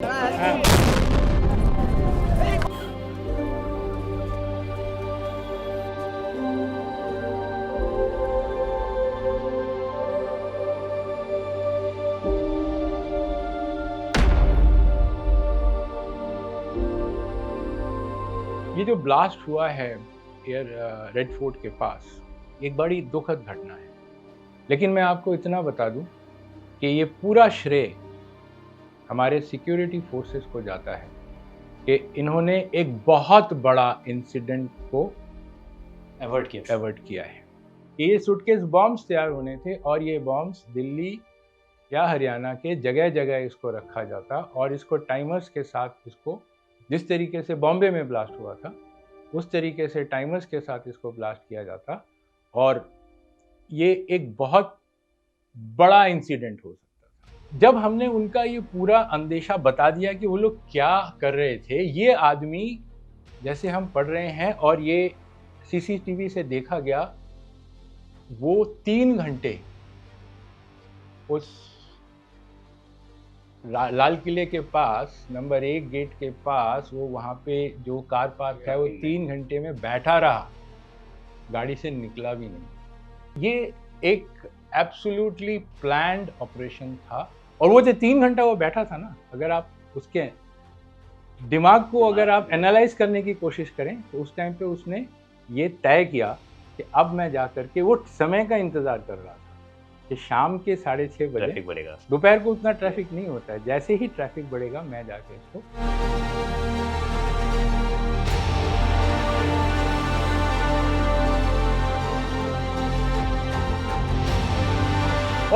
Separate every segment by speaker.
Speaker 1: ये जो ब्लास्ट हुआ है रेड फोर्ट के पास, एक बड़ी दुखद घटना है। लेकिन मैं आपको इतना बता दूं कि ये पूरा श्रेय हमारे सिक्योरिटी फोर्सेस को जाता है कि इन्होंने एक बहुत बड़ा इंसिडेंट को अवॉइड किया है। ये सूटकेस बॉम्ब्स तैयार होने थे और ये बॉम्ब्स दिल्ली या हरियाणा के जगह जगह इसको रखा जाता और इसको टाइमर्स के साथ इसको, जिस तरीके से बॉम्बे में ब्लास्ट हुआ था उस तरीके से टाइमर्स के साथ इसको ब्लास्ट किया जाता और ये एक बहुत बड़ा इंसिडेंट हो सकता था। जब हमने उनका ये पूरा अंदेशा बता दिया कि वो लोग क्या कर रहे थे, ये आदमी जैसे हम पढ़ रहे हैं और ये सीसीटीवी से देखा गया, वो 3 घंटे उस लाल किले के पास नंबर 1 गेट के पास, वो वहाँ पे जो कार पार्क है वो 3 घंटे में बैठा रहा, गाड़ी से निकला भी नहीं। ये एक एब्सोल्युटली प्लान्ड ऑपरेशन था और वो जो 3 घंटा वो बैठा था ना, अगर आप उसके दिमाग को अगर आप एनालाइज करने की कोशिश करें तो उस टाइम पे उसने ये तय किया कि अब मैं जाकर के, वो समय का इंतजार कर रहा था कि शाम के 6:30 बजे
Speaker 2: ट्रैफिक बढ़ेगा।
Speaker 1: दोपहर को उतना ट्रैफिक नहीं होता है, जैसे ही ट्रैफिक बढ़ेगा मैं जाके इसको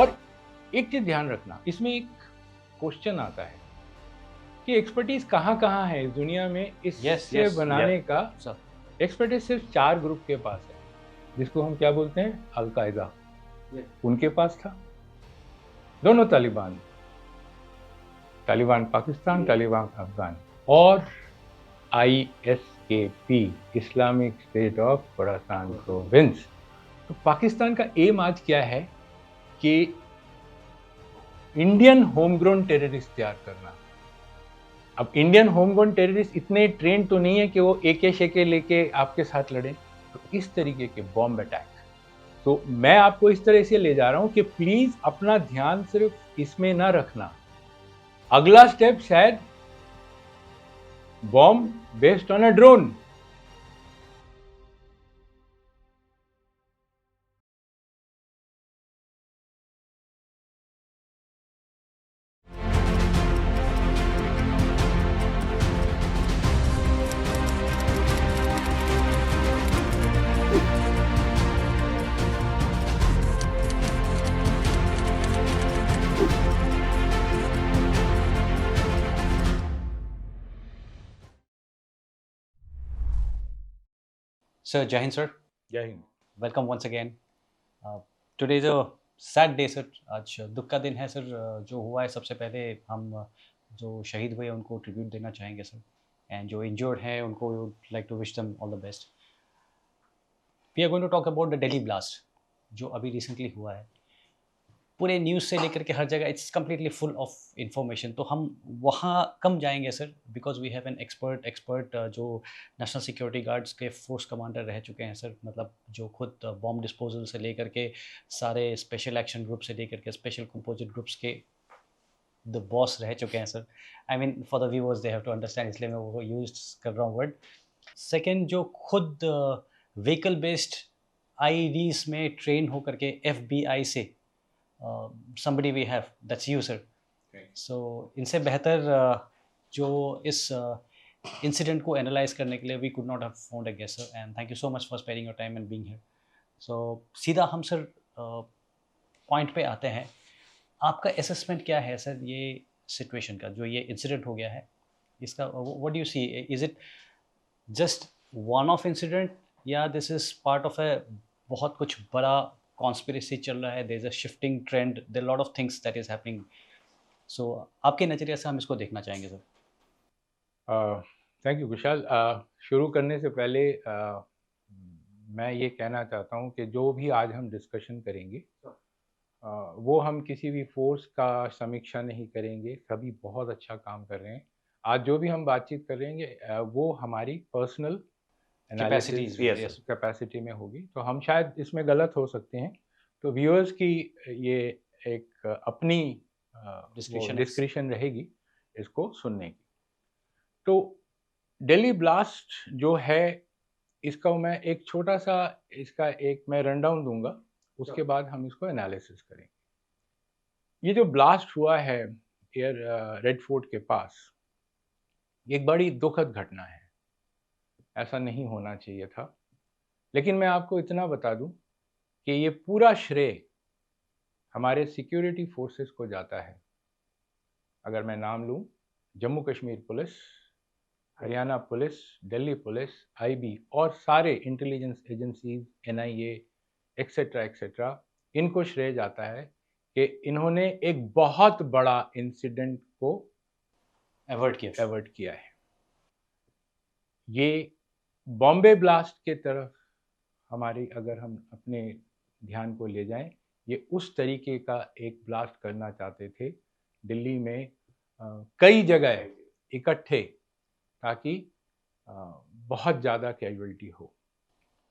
Speaker 1: और एक चीज ध्यान रखना, इसमें एक क्वेश्चन आता है कि एक्सपर्टीज कहाँ कहाँ है इस दुनिया में। इससे बनाने का एक्सपर्टीज सिर्फ 4 ग्रुप के पास है, जिसको हम क्या बोलते हैं, अल-कायदा, उनके पास था। दोनों तालिबान पाकिस्तान, तालिबान अफगान और ISKP, Islamic state of Khorasan province. तो पाकिस्तान का एम आज क्या है कि इंडियन होमग्रोन टेररिस्ट तैयार करना। अब इंडियन होमग्रोन टेररिस्ट इतने ट्रेंड तो नहीं है कि वो एके शेके लेके आपके साथ लड़े, तो इस तरीके के बॉम्ब अटैक। तो मैं आपको इस तरह से ले जा रहा हूं कि प्लीज अपना ध्यान सिर्फ इसमें ना रखना। अगला स्टेप शायद bomb based on a drone.
Speaker 2: Sir, Jai Hind, sir.
Speaker 1: जय Hind.
Speaker 2: Welcome once again. Today is a sad day, sir. आज दुख का दिन है, सर। जो हुआ है, सबसे पहले हम जो शहीद हुए उनको ट्रिब्यूट देना चाहेंगे, सर। एंड जो इंजर्ड हैं उनको like to wish them all the best. We are going to talk about the Delhi blast, जो अभी रिसेंटली हुआ है। पूरे न्यूज़ से लेकर के हर जगह it's completely full of information. तो हम वहाँ कम जाएंगे, sir, because we have an expert जो नेशनल सिक्योरिटी गार्ड्स के फोर्स कमांडर रह चुके हैं, सर। मतलब जो खुद बॉम्ब डिस्पोजल से लेकर के सारे स्पेशल एक्शन ग्रुप से लेकर के स्पेशल कंपोजिट ग्रुप्स के द बॉस रह चुके हैं, sir. I mean for the viewers they have to understand, इसलिए मैं वो यूज कर रहा हूँ वर्ड। सेकेंड, जो खुद व्हीकल बेस्ड आईडीज में ट्रेन होकर के FBI से somebody we have, that's you, sir. So इनसे बेहतर जो इस इंसिडेंट को एनालाइज करने के लिए we could not have found a guest, sir, and thank you so much for sparing your time and being here. So सीधा हम, सर, पॉइंट पे आते हैं। आपका असेसमेंट क्या है, सर, ये सिचुएशन का, जो ये इंसिडेंट हो गया है, इसका what do you see? Is it just one off incident, या this is part of a बहुत कुछ बड़ा कॉन्स्पिरेसी चल रहा है? There is a shifting trend, there lot of things that is happening. So आपके नज़रिए से हम इसको देखना चाहेंगे, सर।
Speaker 1: Thank you Kushal. शुरू करने से पहले मैं ये कहना चाहता हूँ कि जो भी आज हम डिस्कशन करेंगे, वो हम किसी भी फोर्स का समीक्षा नहीं करेंगे, सभी बहुत अच्छा काम कर रहे हैं। आज जो भी हम बातचीत कर रहे हैं वो हमारी पर्सनल एनालिसिस
Speaker 2: कैपेसिटीज में,
Speaker 3: Yes,
Speaker 2: यस
Speaker 3: sir.
Speaker 1: कैपेसिटी में होगी, तो हम शायद इसमें गलत हो सकते हैं। तो व्यूअर्स की ये एक अपनी वो
Speaker 2: डिस्क्रिप्शन
Speaker 1: डिस्क्रिप्शन रहेगी इसको सुनने की। तो दिल्ली ब्लास्ट जो है, इसका मैं एक छोटा सा इसका एक मैं रनडाउन दूंगा, उसके बाद हम इसको एनालिसिस करेंगे। ये जो ब्लास्ट हुआ है एयर रेड फोर्ट के पास, ये एक बड़ी दुखद घटना है, ऐसा नहीं होना चाहिए था। लेकिन मैं आपको इतना बता दूं कि ये पूरा श्रेय हमारे सिक्योरिटी फोर्सेस को जाता है। अगर मैं नाम लूं, Jammu Kashmir police, Haryana police, Delhi police, IB और सारे intelligence agencies, NIA etcetera etcetera, इनको श्रेय जाता है कि इन्होंने एक बहुत बड़ा इंसिडेंट को अवॉइड किया है। ये बॉम्बे ब्लास्ट के तरफ हमारी अगर हम अपने ध्यान को ले जाएं, ये उस तरीके का एक ब्लास्ट करना चाहते थे दिल्ली में कई जगह इकट्ठे, ताकि बहुत ज़्यादा कैजुअलिटी हो।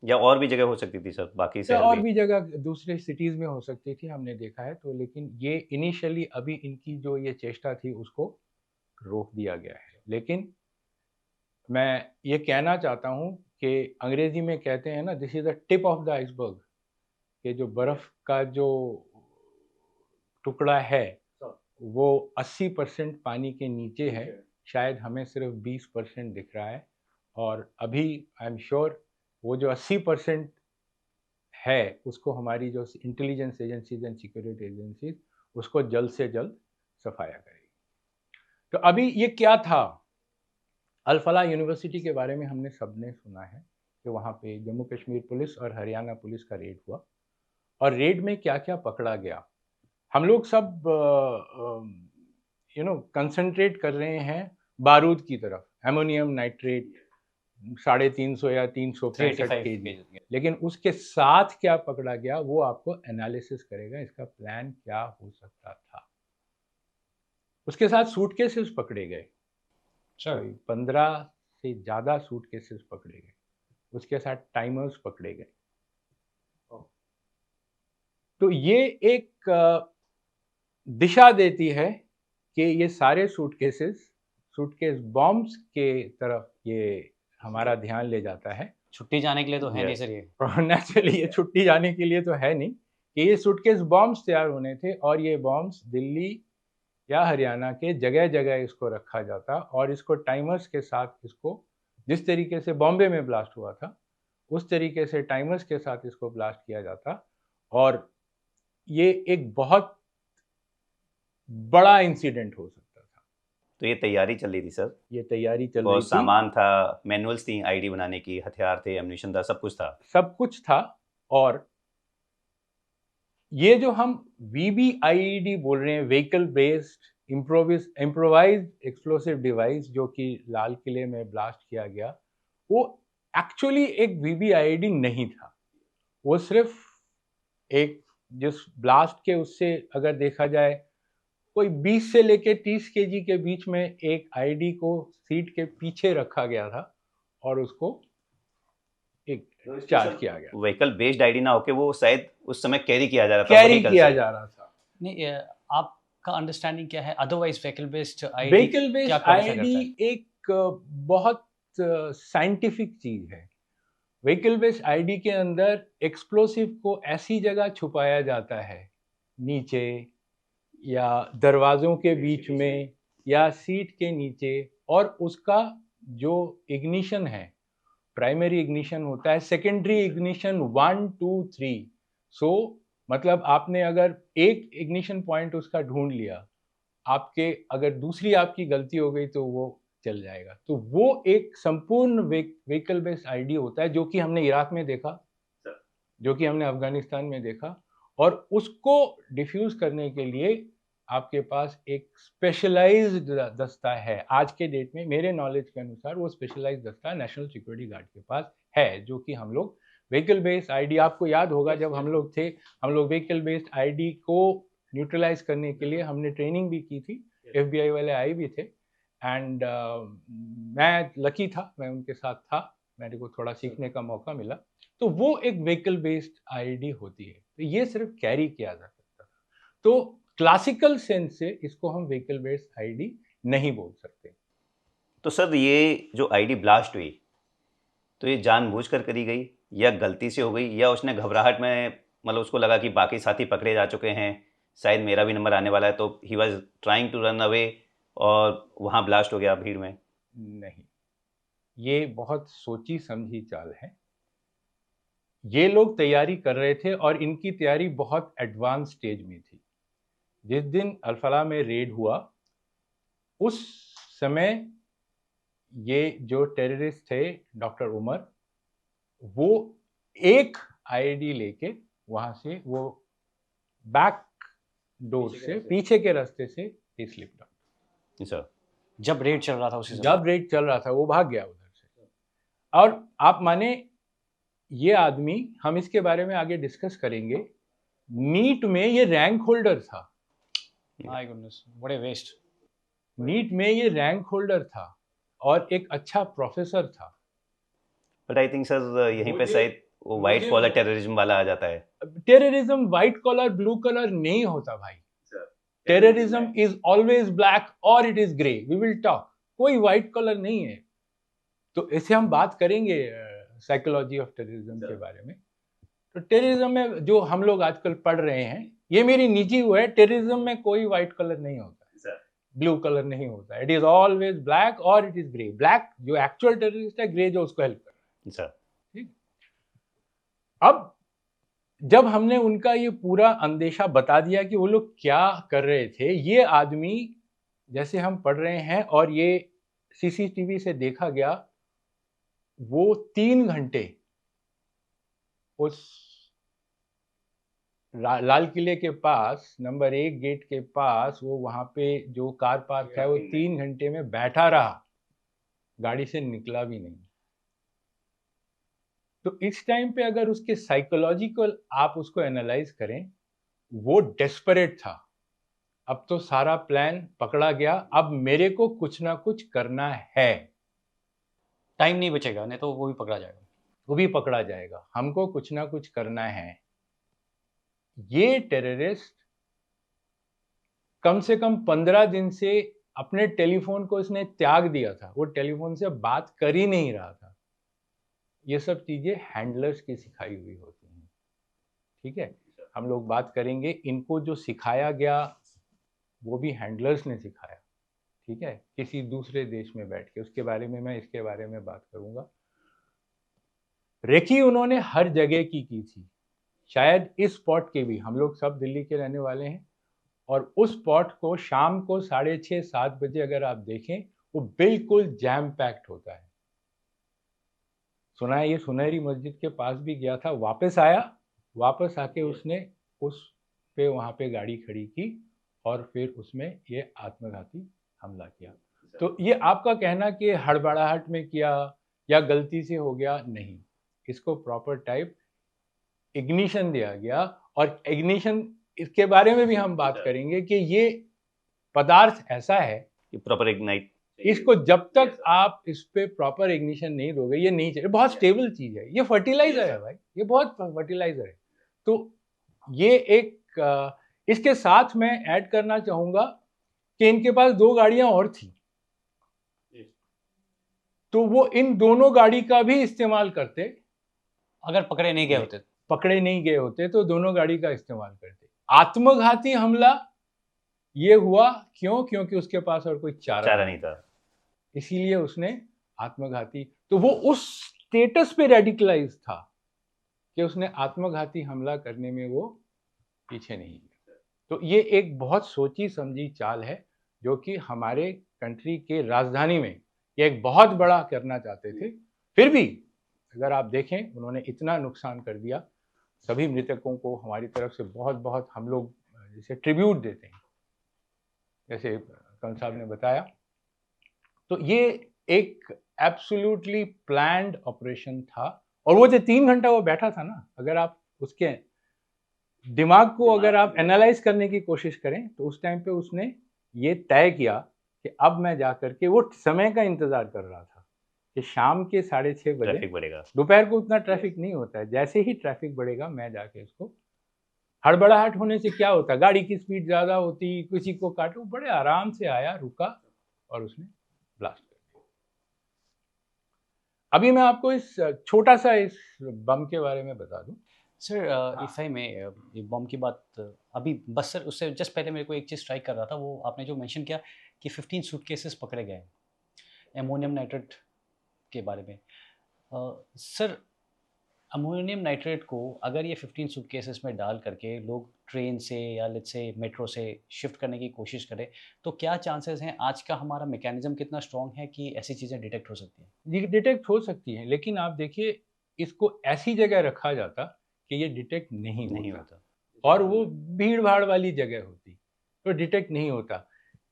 Speaker 3: या और भी जगह हो सकती थी सर, बाकी
Speaker 1: या
Speaker 3: शहर
Speaker 1: और
Speaker 3: भी।
Speaker 1: भी जगह दूसरे सिटीज़ में हो सकती थी, हमने देखा है। तो लेकिन ये इनिशियली अभी इनकी जो ये चेष्टा थी उसको रोक दिया गया है। लेकिन मैं ये कहना चाहता हूँ कि अंग्रेजी में कहते हैं ना, this is the tip of the iceberg, कि जो बर्फ़ का जो टुकड़ा है वो 80% पानी के नीचे है, शायद हमें सिर्फ 20% दिख रहा है। और अभी आई एम श्योर वो जो 80% है उसको हमारी जो intelligence agencies and security agencies उसको जल्द से जल्द सफाया करेगी। तो अभी ये क्या था, अल-फलाह यूनिवर्सिटी के बारे में हमने सबने सुना है कि वहाँ पे जम्मू कश्मीर पुलिस और हरियाणा पुलिस का रेड हुआ, और रेड में क्या क्या पकड़ा गया। हम लोग सब कंसंट्रेट कर रहे हैं बारूद की तरफ, एमोनियम नाइट्रेट 350 या 365 केजी, लेकिन उसके साथ क्या पकड़ा गया वो आपको एनालिसिस करेगा, इसका प्लान क्या हो सकता था। उसके साथ सूटकेसेस पकड़े गए, 15 से ज़्यादा सूटकेसेस पकड़े गए। उसके साथ टाइमर्स पकड़े गए। तो ये एक दिशा देती है कि ये सारे सूटकेस बॉम्ब्स के तरफ ये हमारा ध्यान ले जाता है।
Speaker 2: छुट्टी जाने के लिए तो है नहीं सर ये।
Speaker 1: नेचुरली ये छुट्टी जाने के लिए तो है नहीं, कि ये सूटकेस बॉम्ब्स तैयार होने थे, और ये बॉम्ब्स दिल्ली या हरियाणा के जगह जगह इसको रखा जाता, और इसको टाइमर्स के साथ इसको, जिस तरीके से बॉम्बे में ब्लास्ट हुआ था उस तरीके से टाइमर्स के साथ इसको ब्लास्ट किया जाता, और ये एक बहुत बड़ा इंसिडेंट हो सकता था।
Speaker 3: तो ये तैयारी चल रही थी सर,
Speaker 1: ये तैयारी चल रही
Speaker 3: बहुत
Speaker 1: थी,
Speaker 3: सामान था, मैनुअल्स थी आईडी बनाने की, हथियार थे, एम्यूनिशन था, सब कुछ था। और ये जो हम VBIED बोल रहे हैं, vehicle based improvised explosive device, जो कि लाल किले में ब्लास्ट किया गया, वो एक्चुअली एक VBIED नहीं था। वो सिर्फ एक, जिस ब्लास्ट के उससे अगर देखा जाए, कोई 20 से लेके 30 केजी के बीच में एक आईडी को सीट के पीछे रखा गया था, और उसको एक चार्ज किया गया, व्हीकल बेस्ड आईडी ना होके वो शायद उस समय कैरी किया जा रहा था,
Speaker 1: कैरी
Speaker 3: vehicle
Speaker 1: किया
Speaker 3: से।
Speaker 1: जा रहा था।
Speaker 2: नहीं आपका अंडरस्टैंडिंग क्या है? Otherwise vehicle based ID
Speaker 1: vehicle based ID एक बहुत साइंटिफिक चीज है। व्हीकल बेस्ड आईडी के अंदर एक्सप्लोसिव को ऐसी जगह छुपाया जाता है, नीचे या दरवाजों के बीच में या सीट के नीचे, और उसका जो इग्निशन है, प्राइमरी इग्निशन होता है, सेकेंडरी इग्निशन 1 2 3। सो मतलब आपने अगर एक इग्निशन पॉइंट उसका ढूंढ लिया, आपके अगर दूसरी आपकी गलती हो गई तो वो चल जाएगा। तो वो एक संपूर्ण व्हीकल बेस्ड आईडी होता है, जो कि हमने इराक में देखा, जो कि हमने अफगानिस्तान में देखा, और उसको डिफ्यूज करने के लिए आपके पास एक स्पेशलाइज्ड दस्ता है। आज के डेट में मेरे नॉलेज के अनुसार वो स्पेशलाइज्ड दस्ता नेशनल सिक्योरिटी गार्ड के पास है, जो कि हम लोग व्हीकल बेस्ड आईडी, आपको याद होगा जब हम लोग थे, हम लोग व्हीकल बेस्ड आईडी को न्यूट्रलाइज करने के लिए हमने ट्रेनिंग भी की थी, FBI वाले आए भी थे, एंड मैं लकी था, मैं उनके साथ था, मेरे को थोड़ा सीखने का मौका मिला। तो वो एक व्हीकल बेस्ड आईडी होती है, तो ये सिर्फ कैरी किया जा सकता था। तो क्लासिकल सेंस से इसको हम व्हीकल बेस्ड आईडी नहीं बोल सकते।
Speaker 4: तो सर ये जो आईडी ब्लास्ट हुई, तो ये जानबूझकर करी गई या गलती से हो गई, या उसने घबराहट में, मतलब उसको लगा कि बाकी साथी पकड़े जा चुके हैं, शायद मेरा भी नंबर आने वाला है, तो he was trying to run away और वहाँ ब्लास्ट हो गया भीड़ में?
Speaker 1: नहीं, ये बहुत सोची समझी चाल है। ये लोग तैयारी कर रहे थे और इनकी तैयारी बहुत एडवांस स्टेज में थी। जिस दिन अल-फलाह में रेड हुआ, उस समय ये जो टेररिस्ट थे डॉक्टर उमर, वो एक आईडी लेके वहां से वो बैक डोर से, पीछे के रास्ते से ही स्लिप्ड आउट।
Speaker 4: सर
Speaker 2: जब रेड चल रहा था उसी समय?
Speaker 1: जब रेड चल रहा था वो भाग गया उधर से। और आप माने ये आदमी, हम इसके बारे में आगे डिस्कस करेंगे, नीट में ये रैंक होल्डर था।
Speaker 2: My goodness, what a waste.
Speaker 1: NEET में ये रैंक होल्डर था और एक अच्छा प्रोफेसर था।
Speaker 4: बट आई थिंक सर यहीं पे शायद वो वाइट कॉलर टेररिज्म वाला आ जाता है।
Speaker 1: Terrorism white collar blue collar नहीं होता भाई। टेररिज्म इज ऑलवेज ब्लैक और it is grey. We will talk, कोई व्हाइट कॉलर नहीं है। तो ऐसे हम बात करेंगे साइकोलॉजी ऑफ टेररिज्म के बारे में। तो टेररिज्म में जो हम लोग आजकल पढ़ रहे हैं, ये मेरी निजी वो है, टेररिज्म में कोई व्हाइट कलर नहीं होता, ब्लू कलर नहीं होता। इट इज ऑलवेज ब्लैक और इट इज ग्रे। ब्लैक जो एक्चुअल टेररिस्ट है, ग्रे जो उसको हेल्प कर रहा है। ठीक। अब जब हमने उनका ये पूरा अंदेशा बता दिया कि वो लोग क्या कर रहे थे, ये आदमी जैसे हम पढ़ रहे हैं और ये सीसीटीवी से देखा गया, वो 3 घंटे उस लाल किले के पास नंबर 1 गेट के पास, वो वहां पे जो कार पार्क है, वो 3 घंटे में बैठा रहा, गाड़ी से निकला भी नहीं। तो इस टाइम पे अगर उसके साइकोलॉजिकल आप उसको एनालाइज करें, वो डेस्परेट था। अब तो सारा प्लान पकड़ा गया, अब मेरे को कुछ ना कुछ करना है।
Speaker 2: टाइम नहीं बचेगा, नहीं तो वो भी पकड़ा जाएगा।
Speaker 1: वो भी पकड़ा जाएगा, हमको कुछ ना कुछ करना है। ये टेररिस्ट कम से कम 15 दिन से अपने टेलीफोन को इसने त्याग दिया था, वो टेलीफोन से बात कर ही नहीं रहा था। ये सब चीजें हैंडलर्स की सिखाई हुई होती हैं। ठीक है, हम लोग बात करेंगे। इनको जो सिखाया गया वो भी हैंडलर्स ने सिखाया। ठीक है, किसी दूसरे देश में बैठ के, उसके बारे में मैं इसके बारे में बात करूंगा। रेकी उन्होंने हर जगह की थी, शायद इस स्पॉट के भी। हम लोग सब दिल्ली के रहने वाले हैं, और उस स्पॉट को शाम को 6:30-7 बजे अगर आप देखें, वो बिल्कुल जैम पैक्ड होता है। सुना है ये सुनहरी मस्जिद के पास भी गया था, वापस आया, वापस आके उसने उस पे वहां पे गाड़ी खड़ी की और फिर उसमें ये आत्मघाती हमला किया। तो ये आपका कहना कि हड़बड़ाहट में किया या गलती से हो गया, नहीं, इसको प्रॉपर टाइप इग्निशन दिया गया। और इग्निशन, इसके बारे में भी हम बात करेंगे कि ये पदार्थ ऐसा है
Speaker 4: कि प्रॉपर इग्नाइट,
Speaker 1: इसको जब तक आप इस पे प्रॉपर इग्निशन नहीं दोगे, ये नहीं चले। बहुत स्टेबल चीज है, ये फर्टिलाइजर है भाई, ये बहुत फर्टिलाइजर है। तो ये एक इसके साथ मैं ऐड करना चाहूंगा कि इनके पास 2 गाड़ियां और थी, तो वो इन दोनों गाड़ी का भी इस्तेमाल करते।
Speaker 2: अगर पकड़े नहीं गए होते,
Speaker 1: पकड़े नहीं गए होते तो दोनों गाड़ी का इस्तेमाल करते। आत्मघाती हमला ये हुआ क्यों? क्योंकि उसके पास और कोई चारा
Speaker 4: नहीं था,
Speaker 1: इसीलिए उसने आत्मघाती। तो वो उस स्टेटस पे रेडिकलाइज था कि उसने आत्मघाती हमला करने में वो पीछे नहीं गया। तो ये एक बहुत सोची समझी चाल है, जो कि हमारे कंट्री के राजधानी में ये एक बहुत बड़ा करना चाहते थे। फिर भी अगर आप देखें, उन्होंने इतना नुकसान कर दिया। सभी मृतकों को हमारी तरफ से बहुत बहुत हम लोग जैसे ट्रिब्यूट देते हैं, जैसे कंस साहब ने बताया। तो ये एक एब्सोल्युटली प्लान्ड ऑपरेशन था
Speaker 3: और वो जो 3 घंटा वो बैठा था ना, अगर आप उसके दिमाग को अगर आप एनालाइज करने की कोशिश करें तो उस टाइम पे उसने ये तय किया कि अब मैं जा करके, वो समय का इंतजार कर रहा था कि शाम के 6:30 बजे,
Speaker 4: ट्रैफिक बढ़ेगा,
Speaker 3: दोपहर को उतना ट्रैफिक नहीं होता है, जैसे ही ट्रैफिक बढ़ेगा मैं जाके इसको, हड़बड़ाहट होने से क्या होता, गाड़ी की स्पीड ज़्यादा होती, किसी को काटू, बड़े आराम से आया, रुका और उसने ब्लास्ट कर दिया। अभी मैं आपको इस छोटा सा इस बम के बारे में बता दूं।
Speaker 2: सर इफ आई में ये बॉम्ब की बात अभी बस सर उससे जस्ट पहले मेरे को एक चीज़ स्ट्राइक कर रहा था, वो आपने जो मेंशन किया कि 15 सूटकेसेस पकड़े गए एमोनियम नाइट्रेट के बारे में। सर अमोनियम नाइट्रेट को अगर ये 15 सूटकेसेस में डाल करके लोग ट्रेन से या लेट्स से मेट्रो से शिफ्ट करने की कोशिश करें, तो क्या चांसेस हैं, आज का हमारा मैकेनिज्म कितना स्ट्रॉन्ग है कि ऐसी चीज़ें डिटेक्ट हो सकती हैं?
Speaker 3: डिटेक्ट हो सकती हैं, लेकिन आप देखिए इसको ऐसी जगह रखा जाता कि ये डिटेक्ट नहीं होता, और वो भीड़ भाड़ वाली जगह होती तो डिटेक्ट नहीं होता।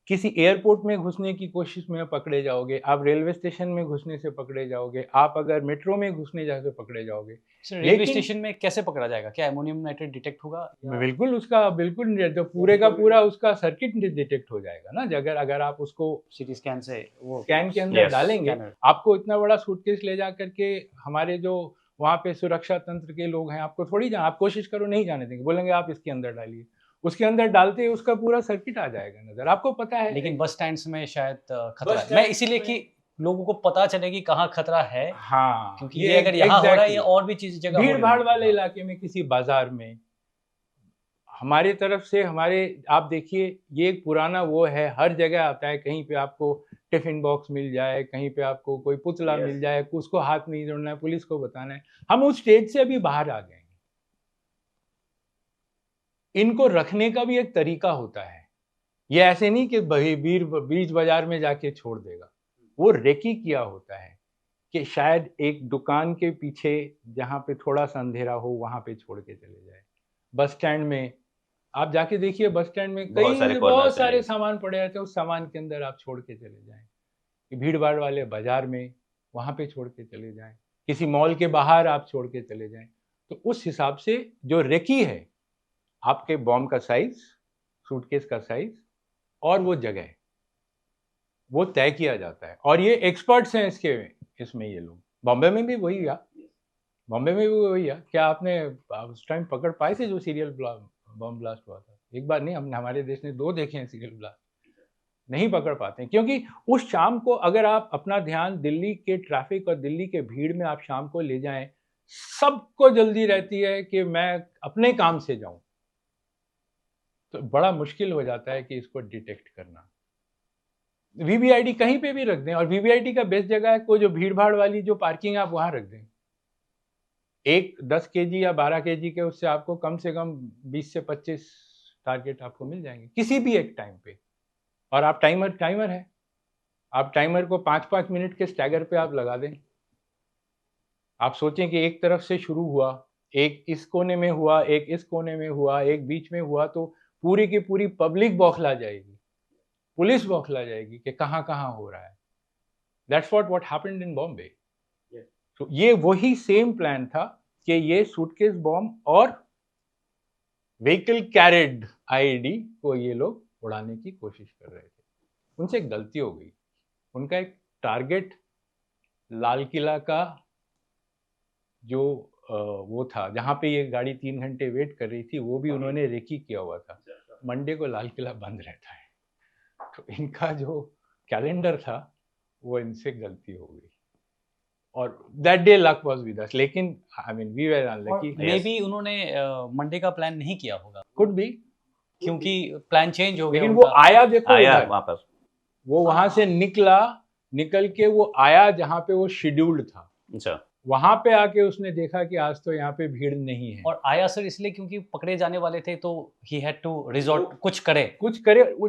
Speaker 3: किसी एयरपोर्ट में घुसने की कोशिश में पकड़े जाओगे, आप रेलवे स्टेशन में घुसने से पकड़े जाओगे, आप अगर मेट्रो में घुसने जाके पकड़े जाओगे।
Speaker 2: सर रेलवे स्टेशन में कैसे पकड़ा जाएगा? क्या एमोनियम नाइट्रेट डिटेक्ट होगा?
Speaker 3: बिल्कुल उसका बिल्कुल जो पूरे का पूरा उसका सर्किट डिटेक्ट हो जाएगा ना, अगर आप उसको
Speaker 2: सिटी स्कैन से वो
Speaker 3: स्कैन के अंदर
Speaker 4: Yes.
Speaker 3: डालेंगे।
Speaker 2: Scanner.
Speaker 3: आपको इतना बड़ा सूटकेस ले जा करके हमारे जो वहाँ पे सुरक्षा तंत्र के लोग हैं, आपको थोड़ी आप कोशिश करो नहीं जाने देंगे, बोलेंगे आप इसके अंदर डालिए, उसके अंदर डालते ही उसका पूरा सर्किट आ जाएगा नजर, आपको पता है।
Speaker 2: लेकिन बस स्टैंड्स में शायद खतरा
Speaker 3: बस
Speaker 2: है। मैं
Speaker 3: स्टैंड
Speaker 2: इसीलिए
Speaker 3: में-
Speaker 2: कि लोगों को पता चले कि कहाँ खतरा है,
Speaker 3: हाँ,
Speaker 2: क्योंकि ये अगर यहाँ हो रहा है, ये और भी चीज जगह हो
Speaker 3: भीड़
Speaker 2: रही
Speaker 3: भाड़
Speaker 2: है।
Speaker 3: वाले
Speaker 2: हाँ।
Speaker 3: इलाके में, किसी बाजार में, हमारी तरफ से आप देखिए ये एक पुराना वो है, हर जगह आता है, कहीं पे आपको टिफिन बॉक्स मिल जाए, कहीं पे आपको कोई पुतला
Speaker 4: Yes.
Speaker 3: मिल जाए, उसको हाथ नहीं जोड़ना है, पुलिस को बताना है। हम उस स्टेज से अभी बाहर आ गए हैं। इनको रखने का भी एक तरीका होता है, ये ऐसे नहीं कि बीच बाजार में जाके छोड़ देगा, वो रेकी किया होता है कि शायद एक दुकान के पीछे जहाँ पे थोड़ा सा अंधेरा हो वहां पे छोड़ के चले जाए। बस स्टैंड में आप जाके देखिए, बस स्टैंड में बहुत सारे सामान पड़े रहते हैं, उस सामान के अंदर आप छोड़ के चले जाएं। कि भीड़ भाड़ वाले बाजार में वहां पे छोड़ के चले जाएं, किसी मॉल के बाहर आप छोड़ के चले जाएं। तो उस हिसाब से जो रेकी है, आपके बॉम्ब का साइज, सूटकेस का साइज और वो जगह, वो तय किया जाता है। और ये एक्सपर्ट्स हैं इसमें ये लोग। बॉम्बे में भी वही क्या आपने उस टाइम पकड़ पाए थे जो सीरियल बॉम्ब ब्लास्ट हुआ था? एक बार नहीं, हमने, हमारे देश ने 2 देखे हैं सीरियल ब्लास्ट, नहीं पकड़ पाते हैं। क्योंकि उस शाम को अगर आप अपना ध्यान दिल्ली के ट्रैफिक और दिल्ली के भीड़ में आप शाम को ले जाएं, सबको जल्दी रहती है कि मैं अपने काम से जाऊं, तो बड़ा मुश्किल हो जाता है कि इसको डिटेक्ट करना। वीवीआईडी कहीं पे भी रख दें, और वीवीआईडी का बेस्ट जगह है कोई जो भीड़ भाड़ वाली जो पार्किंग है, आप वहां रख दें। एक 10 केजी या 12 केजी के उससे आपको कम से कम 20 से 25 टारगेट आपको मिल जाएंगे किसी भी एक टाइम पे। और आप टाइमर है, आप टाइमर को 5-5 मिनट के स्टैगर पे आप लगा दें। आप सोचें कि एक तरफ से शुरू हुआ, एक इस कोने में हुआ, एक इस कोने में हुआ, एक बीच में हुआ, तो पूरी की पूरी पब्लिक बौखला जाएगी, पुलिस बौखला जाएगी कि कहाँ कहाँ हो रहा है। That's what happened in Bombay. तो ये वही सेम प्लान था कि ये सूटकेस बॉम्ब और व्हीकल कैरिड आईईडी को ये लोग उड़ाने की कोशिश कर रहे थे। उनसे एक गलती हो गई, उनका एक टारगेट लाल किला का जो वो था जहाँ पे ये गाड़ी 3 घंटे वेट कर रही थी, वो भी उन्होंने रेकी किया हुआ था। मंडे को लाल किला बंद रहता है, तो इनका जो कैलेंडर था वो इनसे गलती हो गई, और that day luck was with us. लेकिन I mean we were unlucky.
Speaker 2: Maybe उन्होंने मंडे का प्लान नहीं किया होगा,
Speaker 3: कुड बी,
Speaker 2: क्योंकि प्लान चेंज हो गया।
Speaker 3: लेकिन वो आया, देखो
Speaker 4: आया
Speaker 3: उधर,
Speaker 4: वहां पर,
Speaker 3: वो वहां से निकल के वो आया जहाँ पे वो शेड्यूल्ड था।
Speaker 4: अच्छा,
Speaker 3: वहां पे आके उसने देखा कि आज तो यहाँ पे भीड़ नहीं है,
Speaker 2: और आया सर इसलिए क्योंकि पकड़े जाने वाले थे, तो ही हैड टू रिजॉर्ट कुछ करे।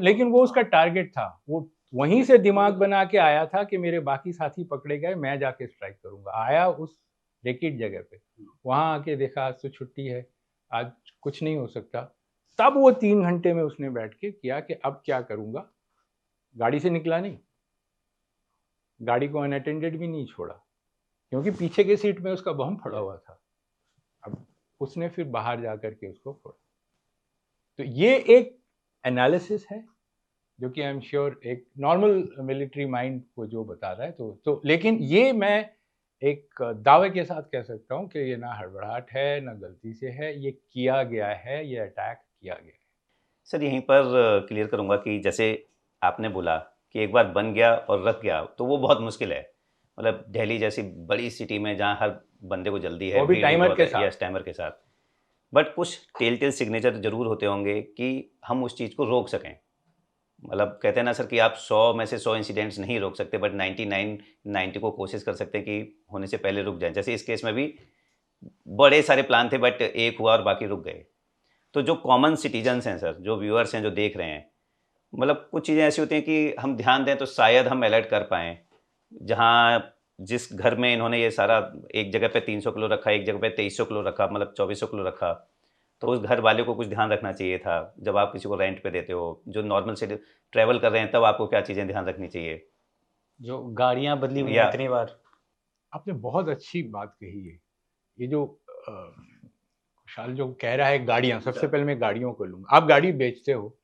Speaker 3: लेकिन वो उसका टारगेट था। वो वहीं से दिमाग बना के आया था कि मेरे बाकी साथी पकड़े गए, मैं जाके स्ट्राइक करूंगा। आया उस रेकेट जगह पे, वहां आके देखा आज तो छुट्टी है, आज कुछ नहीं हो सकता। तब वो 3 घंटे में उसने बैठ के किया कि अब क्या करूंगा। गाड़ी से निकला नहीं, गाड़ी को अनअटेंडेड भी नहीं छोड़ा,
Speaker 1: क्योंकि पीछे की सीट में उसका बम पड़ा हुआ था। अब उसने फिर बाहर जा कर के उसको फोड़ा। तो ये एक एनालिसिस है जो कि आई एम श्योर एक नॉर्मल मिलिट्री माइंड को जो बता रहा है। तो लेकिन ये मैं एक दावे के साथ कह सकता हूँ कि ये ना हड़बड़ाहट है, ना गलती से है, ये किया गया है, ये अटैक किया गया है।
Speaker 4: सर यहीं पर क्लियर करूंगा कि जैसे आपने बोला कि एक बार बन गया और रख गया तो वो बहुत मुश्किल है। मतलब दिल्ली जैसी बड़ी सिटी में जहाँ हर बंदे को जल्दी है,
Speaker 1: वो भी
Speaker 4: भीड़
Speaker 1: टाइमर
Speaker 4: बहुत
Speaker 1: के
Speaker 4: है,
Speaker 1: साथ।
Speaker 4: यस टाइमर के साथ। बट कुछ टेल सिग्नेचर जरूर होते होंगे कि हम उस चीज़ को रोक सकें। मतलब कहते हैं ना सर कि आप 100 में से 100 इंसिडेंट्स नहीं रोक सकते, बट 90 को कोशिश कर सकते हैं कि होने से पहले रुक जाए। जैसे इस केस में भी बड़े सारे प्लान थे बट एक हुआ और बाकी रुक गए। तो जो कॉमन सिटीजन्स हैं सर, जो व्यूअर्स हैं, जो देख रहे हैं, मतलब कुछ चीज़ें ऐसी होती हैं कि हम ध्यान दें तो शायद हम अलर्ट कर पाएँ। जहाँ जिस घर में इन्होंने ये सारा एक जगह पे 300 किलो रखा, एक जगह पे 2300 किलो रखा, मतलब 2400 किलो रखा, तो उस घर वाले को कुछ ध्यान रखना चाहिए था। जब आप किसी को रेंट पे देते हो, जो नॉर्मल से ट्रैवल कर रहे हैं, तब आपको क्या चीज़ें ध्यान रखनी चाहिए?
Speaker 2: जो गाड़ियां बदली हुई
Speaker 4: या
Speaker 2: हैं इतनी बार।
Speaker 1: आपने बहुत अच्छी बात कही है। ये जो खुशहाल जो कह रहा है गाड़ियां, सबसे पहले मैं गाड़ियों को लूंगा। आप गाड़ी बेचते हो,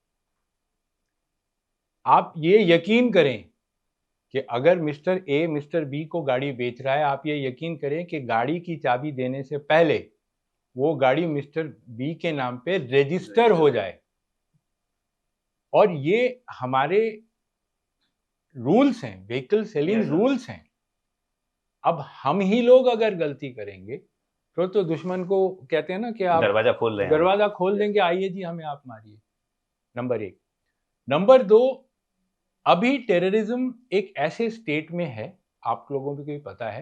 Speaker 1: आप ये यकीन करें कि अगर मिस्टर ए मिस्टर बी को गाड़ी बेच रहा है, आप ये यकीन करें कि गाड़ी की चाबी देने से पहले वो गाड़ी मिस्टर बी के नाम पे रजिस्टर हो जाए। और ये हमारे रूल्स हैं, व्हीकल सेलिंग रूल्स हैं। अब हम ही लोग अगर गलती करेंगे तो दुश्मन को कहते हैं ना कि आप
Speaker 4: दरवाज़ा खोल रहे हैं हम।
Speaker 1: दरवाजा खोल देंगे, आइए जी हमें आप मारिए। नंबर एक। नंबर दो, अभी टेररिज्म एक ऐसे स्टेट में है, आप लोगों को भी पता है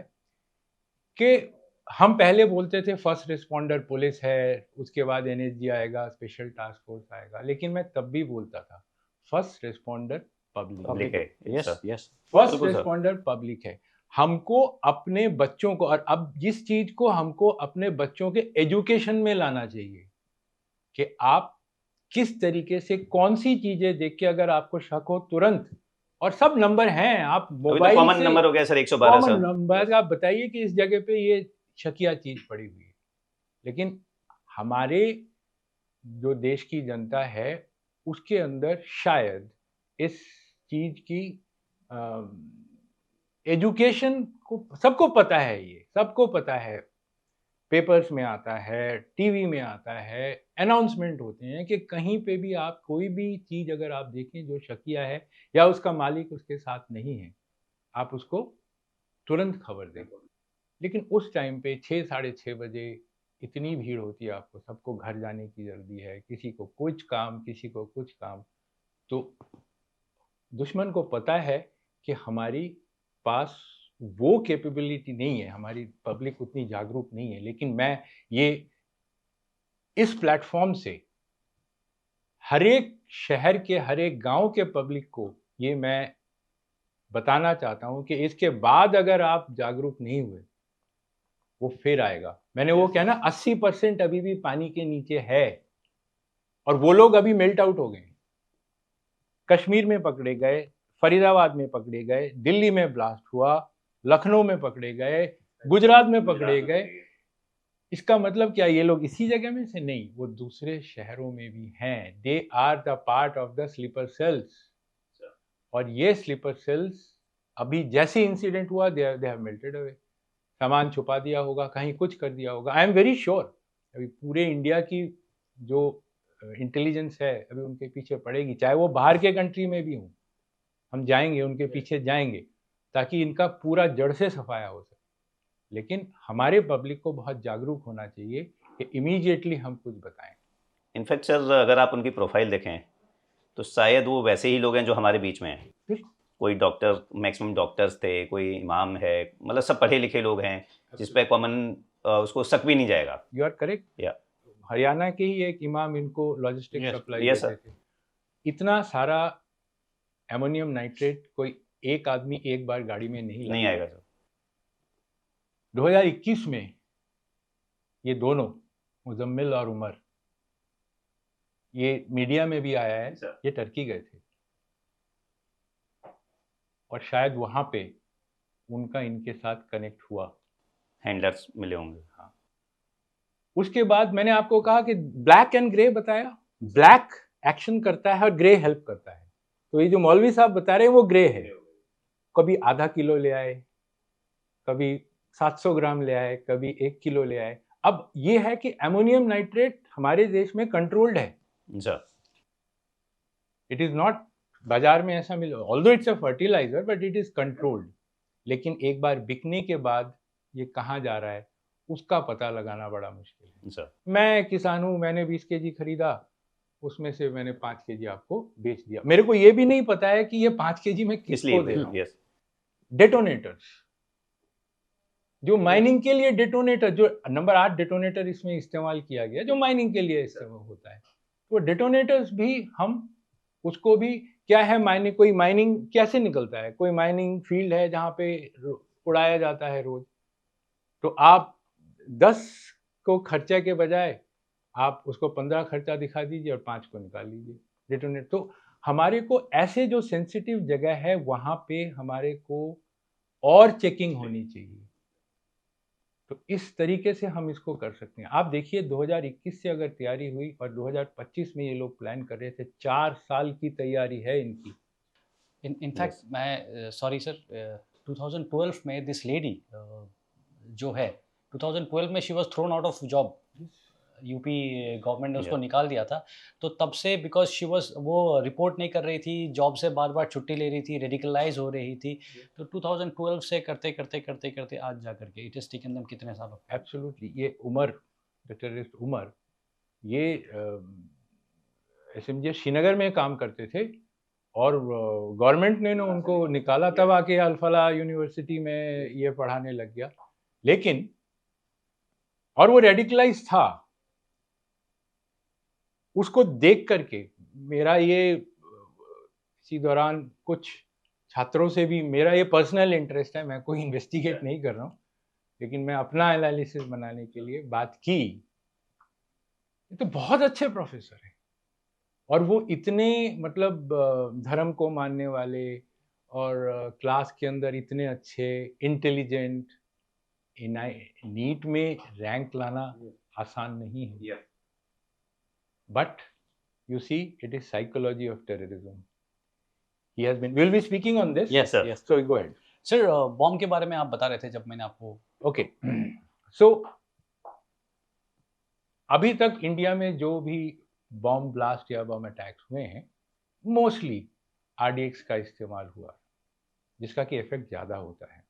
Speaker 1: कि हम पहले बोलते थे फर्स्ट रिस्पॉन्डर पुलिस है, उसके बाद एनएसजी आएगा, स्पेशल टास्क फोर्स आएगा, लेकिन मैं तब भी बोलता था फर्स्ट रिस्पॉन्डर पब्लिक।
Speaker 4: पब्लिक है,
Speaker 2: यस
Speaker 4: सर।
Speaker 2: यस।
Speaker 1: फर्स्ट
Speaker 4: बिल्कुल सर।
Speaker 1: रिस्पॉन्डर पब्लिक है। हमको अपने बच्चों को, और अब जिस चीज को हमको अपने बच्चों के एजुकेशन में लाना चाहिए कि आप किस तरीके से कौन सी चीजें देख के अगर आपको शक हो तुरंत, और सब नंबर हैं, आप
Speaker 4: अभी तो
Speaker 1: मोबाइल
Speaker 4: कॉमन
Speaker 1: से
Speaker 4: नंबर हो गया सर 112
Speaker 1: कॉमन
Speaker 4: सर।
Speaker 1: नंबर आप बताइए कि इस जगह पे ये शकिया चीज पड़ी हुई है। लेकिन हमारे जो देश की जनता है उसके अंदर शायद इस चीज की एजुकेशन को, सबको पता है, ये सबको पता है, पेपर्स में आता है, टीवी में आता है, अनाउंसमेंट होते हैं कि कहीं पे भी आप कोई भी चीज अगर आप देखें जो शकिया है या उसका मालिक उसके साथ नहीं है, आप उसको तुरंत खबर दें। लेकिन उस टाइम पे 6 साढ़े 6 बजे इतनी भीड़ होती है, आपको सबको घर जाने की जल्दी है, किसी को कुछ काम, किसी को कुछ काम। तो दुश्मन को पता है कि हमारी पास वो कैपेबिलिटी नहीं है, हमारी पब्लिक उतनी जागरूक नहीं है। लेकिन मैं ये इस प्लेटफॉर्म से हर एक शहर के, हर एक गांव के पब्लिक को ये मैं बताना चाहता हूं कि इसके बाद अगर आप जागरूक नहीं हुए, वो फिर आएगा। मैंने वो कहना 80% अभी भी पानी के नीचे है, और वो लोग अभी मेल्ट आउट हो गए। कश्मीर में पकड़े गए, फरीदाबाद में पकड़े गए, दिल्ली में ब्लास्ट हुआ, लखनऊ में पकड़े गए, गुजरात में पकड़े गए। इसका मतलब क्या, ये लोग इसी जगह में से नहीं, वो दूसरे शहरों में भी हैं। They are the part of the sleeper cells. और ये स्लीपर सेल्स अभी जैसे इंसिडेंट हुआ, दे हैव मेल्टेड अवे। सामान छुपा दिया होगा, कहीं कुछ कर दिया होगा। आई एम वेरी श्योर अभी पूरे इंडिया की जो इंटेलिजेंस है अभी उनके पीछे पड़ेगी, चाहे वो बाहर के कंट्री में भी हों। हम जाएंगे, उनके पीछे जाएंगे, ताकि इनका पूरा जड़ से सफाया हो सके। लेकिन हमारे पब्लिक को बहुत जागरूक होना चाहिए कि इमीडिएटली हम कुछ बताएं।
Speaker 4: इनफैक्ट सर अगर आप उनकी प्रोफाइल देखें तो शायद वो वैसे ही लोग हैं जो हमारे बीच में हैं। कोई डॉक्टर, मैक्सिमम डॉक्टर्स थे, कोई इमाम है, मतलब सब पढ़े लिखे लोग हैं जिस पे कॉमन उसको शक भी नहीं जाएगा।
Speaker 1: You are correct.
Speaker 4: या
Speaker 1: हरियाणा के ही एक इमाम इनको लॉजिस्टिक
Speaker 2: Yes,
Speaker 1: सप्लाई
Speaker 4: yes,
Speaker 1: देते थे। इतना सारा एमोनियम नाइट्रेट कोई एक आदमी एक बार गाड़ी में नहीं
Speaker 4: नहीं
Speaker 1: लाता।
Speaker 4: आएगा सर।
Speaker 1: 2021 में ये दोनों, मुजम्मिल और उमर, ये मीडिया में भी आया है, ये टर्की गए थे और शायद वहां पे उनका इनके साथ कनेक्ट हुआ।
Speaker 4: हैंडलर्स मिले होंगे।
Speaker 1: हाँ। उसके बाद मैंने आपको कहा कि ब्लैक एंड ग्रे बताया, ब्लैक एक्शन करता है और ग्रे हेल्प करता है। तो ये जो मौलवी साहब बता रहे हैं वो ग्रे है। कभी आधा किलो ले आए, कभी 700 ग्राम ले आए, कभी 1 किलो ले आए। अब ये है कि अमोनियम नाइट्रेट हमारे देश में कंट्रोल्ड है।
Speaker 4: अच्छा,
Speaker 1: इट इज नॉट बाजार में ऐसा मिल, although it's a fertilizer but it is controlled. लेकिन एक बार बिकने के बाद ये कहाँ जा रहा है उसका पता लगाना बड़ा मुश्किल है।
Speaker 4: अच्छा,
Speaker 1: मैं किसान हूँ, मैंने 20 केजी खरीदा, उसमें से मैंने 5 केजी आपको बेच दिया। मेरे को ये भी नहीं पता है कि ये 5 केजी मैं किसको दे रहा हूँ।
Speaker 4: यस,
Speaker 1: डेटोनेटर्स, जो माइनिंग के लिए डेटोनेटर, जो नंबर 8 डेटोनेटर इसमें इस्तेमाल किया गया, जो माइनिंग के लिए इस्तेमाल होता है, तो डेटोनेटर्स भी हम उसको भी क्या है, माइनिंग, कोई माइनिंग कैसे निकलता है, कोई माइनिंग फील्ड है जहाँ पे उड़ाया जाता है रोज, तो आप 10 को खर्चा के बजाय आप उसको 15 खर्चा दिखा दीजिए और 5 को निकाल लीजिए डेटोनेट। तो हमारे को ऐसे जो सेंसिटिव जगह है वहां पे हमारे को और चेकिंग होनी चाहिए। तो इस तरीके से हम इसको कर सकते हैं। आप देखिए 2021 से अगर तैयारी हुई और 2025 में ये लोग प्लान कर रहे थे, 4 साल की तैयारी है इनकी।
Speaker 2: in fact मैं सॉरी सर 2012 में दिस लेडी जो है 2012 में she was thrown out of job, UP government ने उसको
Speaker 4: Yeah.
Speaker 2: निकाल दिया था। तो तब से बिकॉज शी वाज वो रिपोर्ट नहीं कर रही थी, जॉब से बार बार छुट्टी ले रही थी, रेडिकलाइज हो रही थी। तो 2012 से करते करते करते करते आज जा करके इट इज टेकन देम कितने सालों।
Speaker 1: एब्सोल्युटली। ये उमर, द टेररिस्ट उमर, ये एसएमजे श्रीनगर में काम करते थे और गवर्नमेंट ने ना उनको निकाला, तब आके अल-फलाह यूनिवर्सिटी में ये पढ़ाने लग गया। लेकिन और वो रेडिकलाइज था। उसको देख करके मेरा ये इसी दौरान कुछ छात्रों से भी मेरा ये पर्सनल इंटरेस्ट है, मैं कोई इन्वेस्टिगेट नहीं कर रहा हूँ, लेकिन मैं अपना एनालिसिस बनाने के लिए बात की। ये तो बहुत अच्छे प्रोफेसर हैं और वो इतने मतलब धर्म को मानने वाले और क्लास के अंदर इतने अच्छे, इंटेलिजेंट, नीट में रैंक लाना आसान नहीं है। But you see, it is psychology of terrorism. He has been, we'll be speaking on this.
Speaker 2: Yes,
Speaker 4: sir.
Speaker 2: yes.
Speaker 1: So go ahead.
Speaker 2: Sir bomb के बारे में आप बता रहे थे जब मैंने आपको।
Speaker 1: Okay. So अभी तक इंडिया में जो भी बॉम्ब ब्लास्ट या बॉम्ब अटैक्स हुए हैं, मोस्टली RDX का इस्तेमाल हुआ, जिसका कि इफेक्ट ज़्यादा होता है।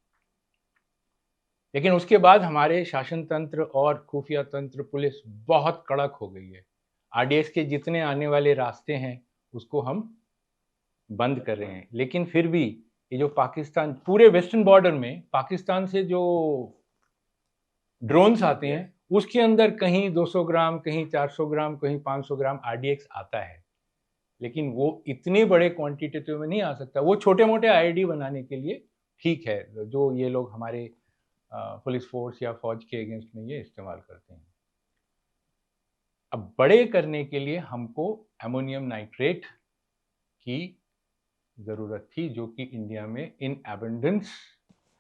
Speaker 1: लेकिन उसके बाद हमारे शासन तंत्र और खुफिया तंत्र, पुलिस बहुत कड़क हो गई है। RDX के जितने आने वाले रास्ते हैं उसको हम बंद कर रहे हैं। लेकिन फिर भी ये जो पाकिस्तान, पूरे वेस्टर्न बॉर्डर में पाकिस्तान से जो ड्रोन्स आते हैं उसके अंदर कहीं 200 ग्राम, कहीं 400 ग्राम, कहीं 500 ग्राम RDX आता है। लेकिन वो इतने बड़े क्वांटिटेटिव में नहीं आ सकता। वो छोटे मोटे IED बनाने के लिए ठीक है, जो ये लोग हमारे पुलिस फोर्स या फौज के अगेंस्ट में ये इस्तेमाल करते हैं। अब बड़े करने के लिए हमको अमोनियम नाइट्रेट की ज़रूरत थी, जो कि इंडिया में इन एबंडेंस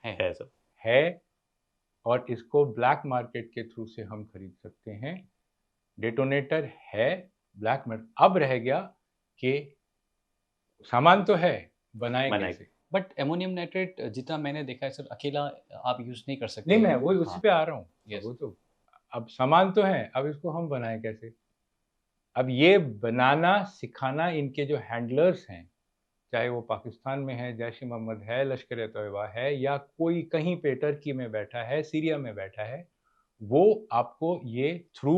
Speaker 4: है सर।
Speaker 1: है और इसको ब्लैक मार्केट के थ्रू से हम खरीद सकते हैं। डेटोनेटर है ब्लैक मार्केट। अब रह गया कि सामान तो है, बनाए कैसे।
Speaker 2: बट एमोनियम नाइट्रेट जितना मैंने देखा है सर, अकेला आप यूज नहीं कर सकते।
Speaker 1: नहीं, मैं वो उसी
Speaker 2: हाँ।
Speaker 1: पे आ रहा हूँ।
Speaker 2: Yes.
Speaker 1: वो तो अब सामान तो है, अब इसको हम बनाए कैसे। अब ये बनाना सिखाना इनके जो हैंडलर्स हैं, चाहे वो पाकिस्तान में है, जैश ए मोहम्मद है, लश्कर तैयबा है, या कोई कहीं पे टर्की में बैठा है, सीरिया में बैठा है, वो आपको ये थ्रू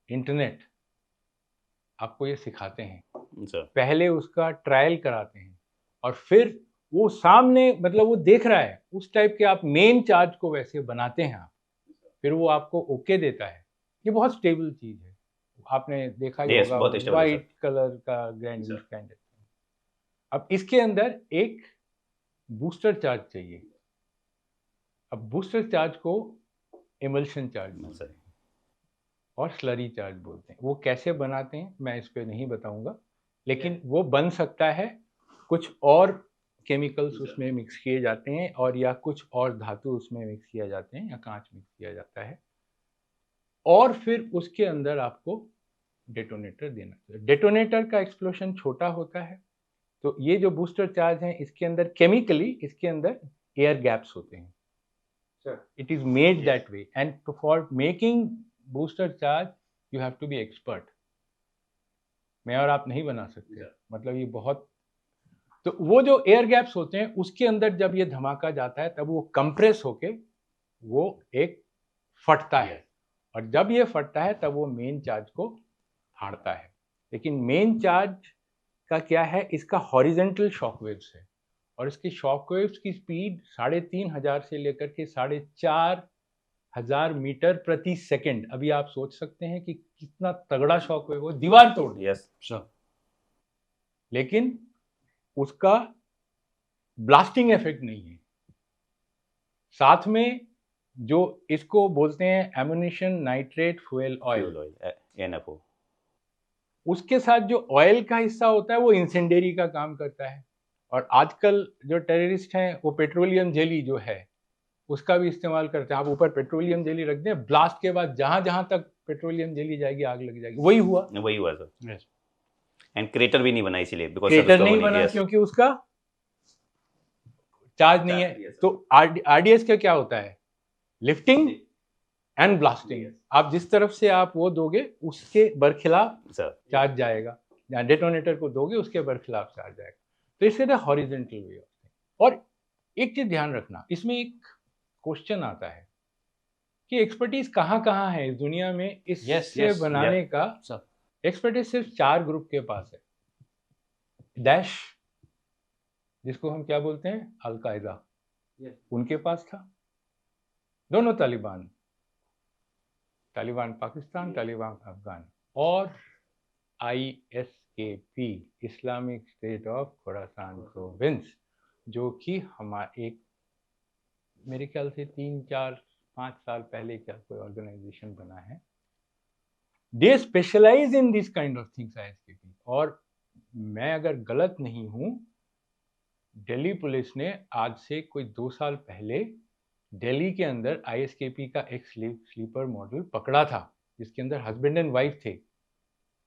Speaker 1: इंटरनेट आपको ये सिखाते हैं।
Speaker 4: सर,
Speaker 1: पहले उसका ट्रायल कराते हैं और फिर वो सामने, मतलब वो देख रहा है उस टाइप के आप मेन चार्ज को वैसे बनाते हैं आप, फिर वो आपको ओके देता है। ये बहुत स्टेबल चीज़ है, आपने देखा ही
Speaker 4: Yes,
Speaker 1: होगा,
Speaker 4: बहुत stable है,
Speaker 1: वाइट कलर का ग्रैन्यूल्स काइंड। अब इसके अंदर एक बूस्टर चार्ज चाहिए। अब बूस्टर चार्ज को इमल्शन चार्ज बोलते हैं और स्लरी चार्ज बोलते हैं। वो कैसे बनाते हैं मैं इस पे नहीं बताऊंगा, लेकिन वो बन सकता है कुछ और केमिकल्स उसमें मिक्स किए जाते हैं और या कुछ और धातु उसमें मिक्स किया जाते हैं या कांच मिक्स किया जाता है, और फिर उसके अंदर आपको डेटोनेटर देना चाहिए। डेटोनेटर का एक्सप्लोशन छोटा होता है, तो ये जो बूस्टर चार्ज हैं इसके अंदर केमिकली इसके अंदर एयर गैप्स होते हैं। It is made that way, and for making booster charge you have to be expert. मैं और आप नहीं बना सकते, मतलब ये बहुत, तो वो जो एयर गैप्स होते हैं उसके अंदर जब ये धमाका जाता है तब वो कंप्रेस होके वो एक फटता है, और जब ये फटता है तब वो मेन चार्ज को फाड़ता है। लेकिन मेन चार्ज का क्या है, इसका हॉरिजेंटल शॉकवेव्स है, और इसकी शॉकवेव्स की स्पीड 3,500 से लेकर के 4,500 मीटर प्रति सेकंड। अभी आप सोच सकते हैं कि कितना तगड़ा शॉकवेव वो दीवार तोड़ दिया।
Speaker 4: यस
Speaker 2: सर
Speaker 1: लेकिन उसका ब्लास्टिंग इफेक्ट नहीं है। साथ में जो इसको बोलते हैं ammunition nitrate fuel oil,
Speaker 4: NFO।
Speaker 1: उसके साथ जो ऑयल का हिस्सा होता है वो इंसेंडेरी का काम करता है। और आजकल जो टेररिस्ट हैं वो पेट्रोलियम जेली जो है उसका भी इस्तेमाल करते हैं। आप ऊपर पेट्रोलियम जेली रख दें, ब्लास्ट के बाद जहां जहां तक पेट्रोलियम जेली जाएगी आग लग जाएगी। वही हुआ
Speaker 4: सर। एंड क्रेटर भी नहीं बना इसीलिए, बिकॉज़
Speaker 1: क्रेटर नहीं बना क्योंकि उसका चार्ज नहीं है। तो आरडीएस का क्या होता है, लिफ्टिंग एंड ब्लास्टिंग। आप जिस तरफ से आप वो दोगे उसके बरखिलाफ चार्ज जाएगा, या डेटोनेटर को दोगे उसके बरखिलाफ चार्ज जाएगा। तो इससे हॉरिजेंटल वे। और एक चीज ध्यान रखना, इसमें एक क्वेश्चन आता है कि एक्सपर्टीज कहाँ कहाँ है इस दुनिया में इससे बनाने का। एक्सपर्टीज सिर्फ 4 ग्रुप के पास है। डैश, जिसको हम क्या बोलते हैं, अल-कायदा, उनके पास था। दोनों तालिबान पाकिस्तान, तालिबान अफगान, और ISKP, Islamic state of Khorasan province, जो कि हमारे एक मेरे ख्याल से 3-4-5 साल पहले क्या कोई ऑर्गेनाइजेशन बना है। They specialise in this kind of things, ISKP। और मैं अगर गलत नहीं हूं, दिल्ली पुलिस ने आज से कोई 2 साल पहले दिल्ली के अंदर ISKP का एक स्लीपर मॉडल पकड़ा था, जिसके अंदर हस्बैंड एंड वाइफ थे।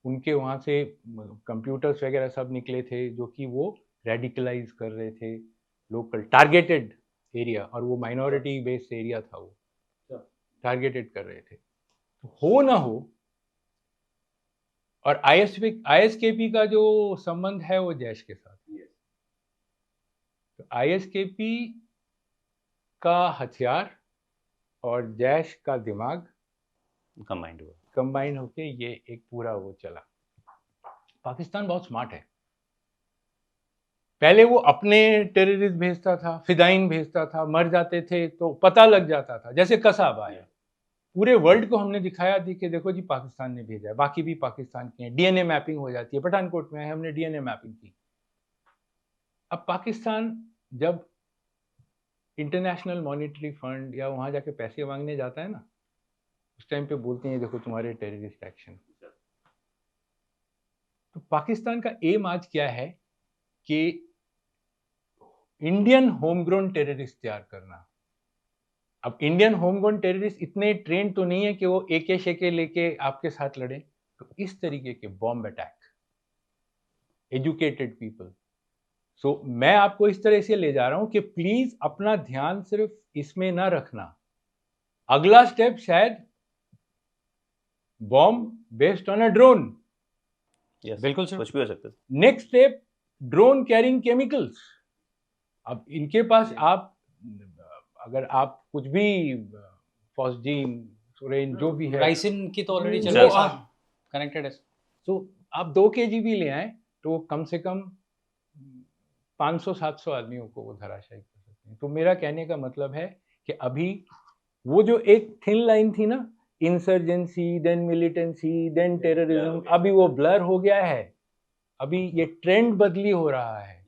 Speaker 1: उनके वहाँ से कंप्यूटर्स वगैरह सब निकले थे जो कि वो रेडिकलाइज कर रहे थे लोकल टारगेटेड एरिया, और वो माइनॉरिटी बेस्ड एरिया था, वो टारगेटेड कर रहे थे। तो हो ना हो, और ISKP का जो संबंध है वो जैश के साथ। तो ISKP का हथियार और जैश का दिमाग कंबाइन होके ये एक पूरा वो चला। पाकिस्तान बहुत स्मार्ट है। पहले वो अपने टेररिस्ट भेजता था, फिदाइन भेजता था, मर जाते थे तो पता लग जाता था। जैसे कसाब आया, पूरे वर्ल्ड को हमने दिखाया थी कि देखो जी पाकिस्तान ने भेजा है, बाकी भी पाकिस्तान के हैं। DNA मैपिंग हो जाती है, पठानकोट में हमने DNA मैपिंग की। अब पाकिस्तान जब इंटरनेशनल मॉनिटरी फंड या वहां जाके पैसे मांगने जाता है ना, उस टाइम पे बोलते हैं देखो तुम्हारे टेररिस्ट एक्शन। तो पाकिस्तान का एम आज क्या है कि इंडियन होमग्रोन टेररिस्ट तैयार करना। अब इंडियन होमग्रोन टेररिस्ट इतने ट्रेन तो नहीं है कि वो AK शेके लेके आपके साथ लड़े। तो इस तरीके के बॉम्ब अटैक, एजुकेटेड पीपल। सो मैं आपको इस तरह से ले जा रहा हूं कि प्लीज अपना ध्यान सिर्फ इसमें ना रखना। अगला स्टेप शायद bomb based on a drone.
Speaker 2: बिल्कुल सर,
Speaker 4: कुछ भी हो सकता है।
Speaker 1: Next step drone carrying chemicals. अब इनके पास आप अगर आप कुछ भी फॉस्जीन, सुरेन, जो भी है,
Speaker 2: राइसिन की तो ऑलरेडी चल
Speaker 1: वो
Speaker 2: रही है, कनेक्टेड है।
Speaker 1: तो आप 2 kg भी ले आए तो वो कम से कम 500-700 आदमियों को वो धराशायी कर सकते हैं। तो मेरा कहने का मतलब है कि अभी वो जो एक थिन लाइन थी ना, insurgency, then militancy, then terrorism, अभी वो ब्लर हो गया है। अभी ये ट्रेंड बदली हो रहा है।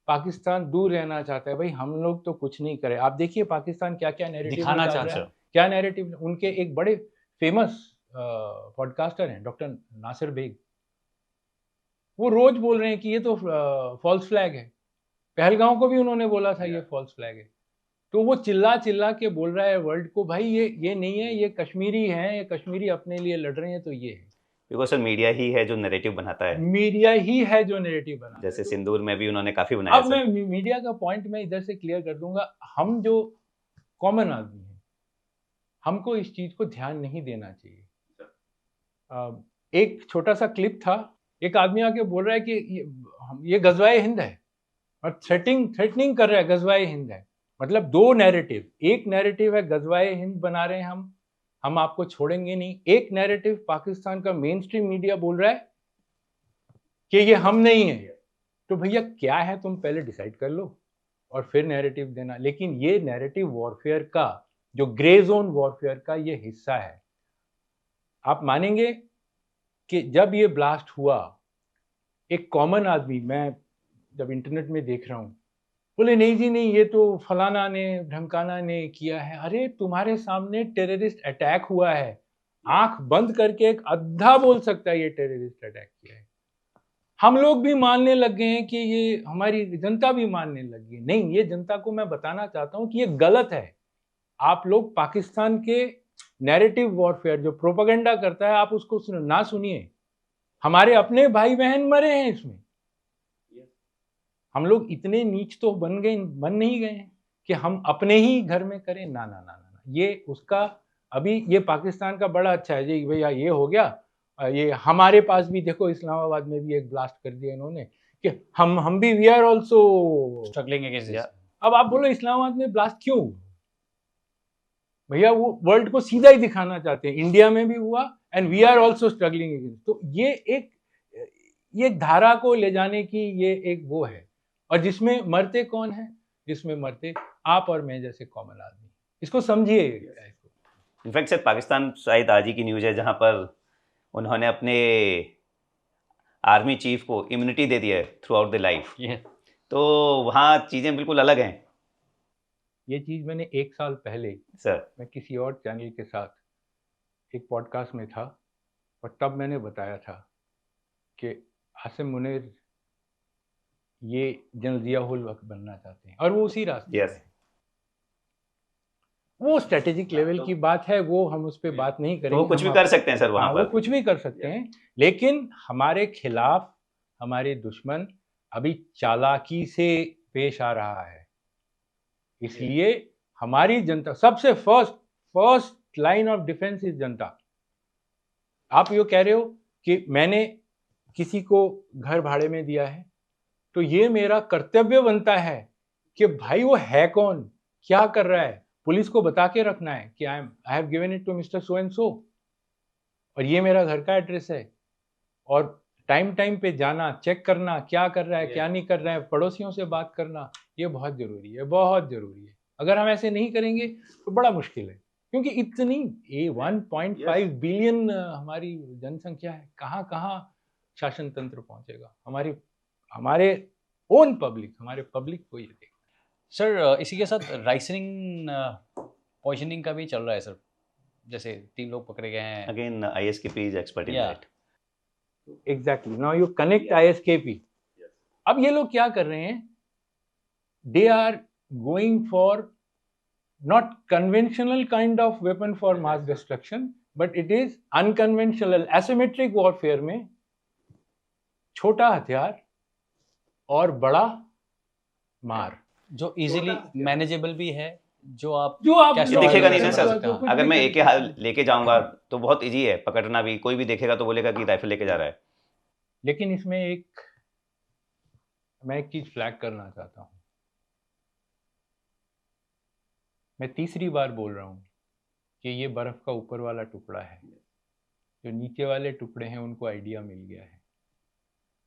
Speaker 1: पाकिस्तान दूर रहना चाहता है। भाई हम लोग तो कुछ नहीं करे। आप देखिए पाकिस्तान क्या क्या नैरेटिव
Speaker 2: दिखाना
Speaker 1: निकाल रहा
Speaker 2: चाहता
Speaker 1: है, क्या नैरेटिव। उनके एक बड़े फेमस पॉडकास्टर हैं डॉक्टर नासिर बेग, वो रोज बोल रहे हैं कि ये तो फॉल्स फ्लैग है।
Speaker 3: पहलगांव को भी उन्होंने बोला था ये फॉल्स फ्लैग है। तो वो चिल्ला चिल्ला के बोल रहा है वर्ल्ड को, भाई ये नहीं है, ये कश्मीरी हैं, ये कश्मीरी अपने लिए लड़ रहे हैं, तो ये है।
Speaker 4: बिकॉज सर मीडिया ही है जो नैरेटिव बनाता है,
Speaker 3: मीडिया ही है जो नैरेटिव बना रहा है।
Speaker 4: जैसे सिंदूर में भी उन्होंने काफी बनाया
Speaker 3: अब
Speaker 4: सर।
Speaker 3: मैं मीडिया का पॉइंट मैं इधर से क्लियर कर दूंगा। हम जो कॉमन आदमी हैं, हमको इस चीज को ध्यान नहीं देना चाहिए। एक छोटा सा क्लिप था, एक आदमी आके बोल रहा है कि ये गजवाए हिंद है और थ्रेटनिंग कर रहा है, गजवाए हिंद है। मतलब दो नैरेटिव, एक नैरेटिव है गजवाए हिंद बना रहे हैं हम आपको छोड़ेंगे नहीं। एक नैरेटिव पाकिस्तान का मेन स्ट्रीम मीडिया बोल रहा है कि ये हम नहीं है। तो भैया क्या है, तुम पहले डिसाइड कर लो और फिर नैरेटिव देना। लेकिन ये नैरेटिव वॉरफेयर का, जो ग्रे जोन वॉरफेयर का ये हिस्सा है। आप मानेंगे कि जब ये ब्लास्ट हुआ, एक कॉमन आदमी, मैं जब इंटरनेट में देख रहा हूँ, बोले नहीं जी नहीं, ये तो फलाना ने ढमकाना ने किया है। अरे तुम्हारे सामने टेररिस्ट अटैक हुआ है, आंख बंद करके एक अद्धा बोल सकता है ये टेररिस्ट अटैक किया है। हम लोग भी मानने लग गए हैं कि ये, हमारी जनता भी मानने लगी है। नहीं, ये जनता को मैं बताना चाहता हूं कि ये गलत है। आप लोग पाकिस्तान के नैरेटिव वॉरफेयर जो प्रोपेगेंडा करता है, आप उसको ना सुनिए। हमारे अपने भाई बहन मरे हैं इसमें। हम लोग इतने नीच तो बन नहीं गए हैं कि हम अपने ही घर में करें। ना ना ना ना, ये उसका, अभी ये पाकिस्तान का बड़ा अच्छा है जी भैया, ये हो गया। ये हमारे पास भी देखो, इस्लामाबाद में भी एक ब्लास्ट कर दिया इन्होंने कि हम भी we are also
Speaker 2: struggling against this.
Speaker 3: अब आप बोलो इस्लामाबाद में ब्लास्ट क्यों हुआ? भैया वो वर्ल्ड को सीधा ही दिखाना चाहते हैं, इंडिया में भी हुआ and we are also struggling against. तो ये धारा को ले जाने की ये एक वो है। और जिसमें मरते कौन है? जिसमें मरते आप और मैं जैसे कॉमन आदमी। इसको समझिए।
Speaker 4: इनफैक्ट सर पाकिस्तान शायद आज ही की न्यूज़ है जहां पर उन्होंने अपने आर्मी चीफ को इम्यूनिटी दे दिया है थ्रू आउट द लाइफ। तो वहाँ चीज़ें बिल्कुल अलग हैं।
Speaker 3: ये चीज़ मैंने 1 साल पहले
Speaker 4: सर
Speaker 3: मैं किसी और चैनल के साथ एक पॉडकास्ट में था और तब मैंने बताया था कि आसिम मुनीर ये जनरल जिया-उल हक बनना चाहते हैं और वो उसी रास्ते
Speaker 4: Yes.
Speaker 3: पे हैं। वो स्ट्रेटेजिक लेवल की बात है, वो हम उस पर बात नहीं करेंगे।
Speaker 4: तो वो कुछ भी कर सकते हैं सर वहाँ
Speaker 3: हाँ,
Speaker 4: पर।
Speaker 3: वो कुछ भी कर सकते हैं, लेकिन हमारे खिलाफ हमारे दुश्मन अभी चालाकी से पेश आ रहा है। इसलिए हमारी जनता सबसे first line of defence is जनता। आप ये कह रहे हो कि मैंने किसी को घर भाड़े में दिया है, तो ये मेरा कर्तव्य बनता है कि भाई वो है कौन, क्या कर रहा है, पुलिस को बता के रखना है कि I have given it to mister so and so और ये मेरा घर का एड्रेस है। और टाइम पे जाना, चेक करना क्या कर रहा है, क्या नहीं कर रहा है, पड़ोसियों से बात करना, ये बहुत जरूरी है, बहुत जरूरी है। अगर हम ऐसे नहीं करेंगे तो बड़ा मुश्किल है, क्योंकि इतनी 1.5 बिलियन हमारी जनसंख्या है, कहाँ कहाँ शासन तंत्र पहुंचेगा। हमारे ओन पब्लिक, हमारे पब्लिक को ये देख।
Speaker 2: सर इसी के साथ राइसनिंग पॉइजनिंग का भी चल रहा है सर, जैसे 3 लोग पकड़े गए हैं।
Speaker 4: Again ISKP is expert in
Speaker 2: Yeah.
Speaker 4: That.
Speaker 3: Exactly, now you connect ISKP। अब ये लोग क्या कर रहे हैं, they are going for not conventional kind of weapon for mass destruction, but it is unconventional asymmetric warfare में छोटा हथियार और बड़ा मार,
Speaker 2: जो इजीली मैनेजेबल भी है, जो आप
Speaker 3: कैसे
Speaker 4: ये दिखेगा नहीं ना
Speaker 3: जो
Speaker 4: सर।
Speaker 3: कुछ
Speaker 4: अगर
Speaker 3: भी
Speaker 4: मैं
Speaker 3: कर
Speaker 4: एक ही हाल लेके जाऊंगा तो बहुत इजी है पकड़ना भी, कोई भी देखेगा तो बोलेगा कि राइफल लेके जा रहा है।
Speaker 3: लेकिन इसमें मैं एक चीज फ्लैग करना चाहता हूं। मैं तीसरी बार बोल रहा हूं कि ये बर्फ का ऊपर वाला टुकड़ा है, जो नीचे वाले टुकड़े हैं उनको आइडिया मिल गया है।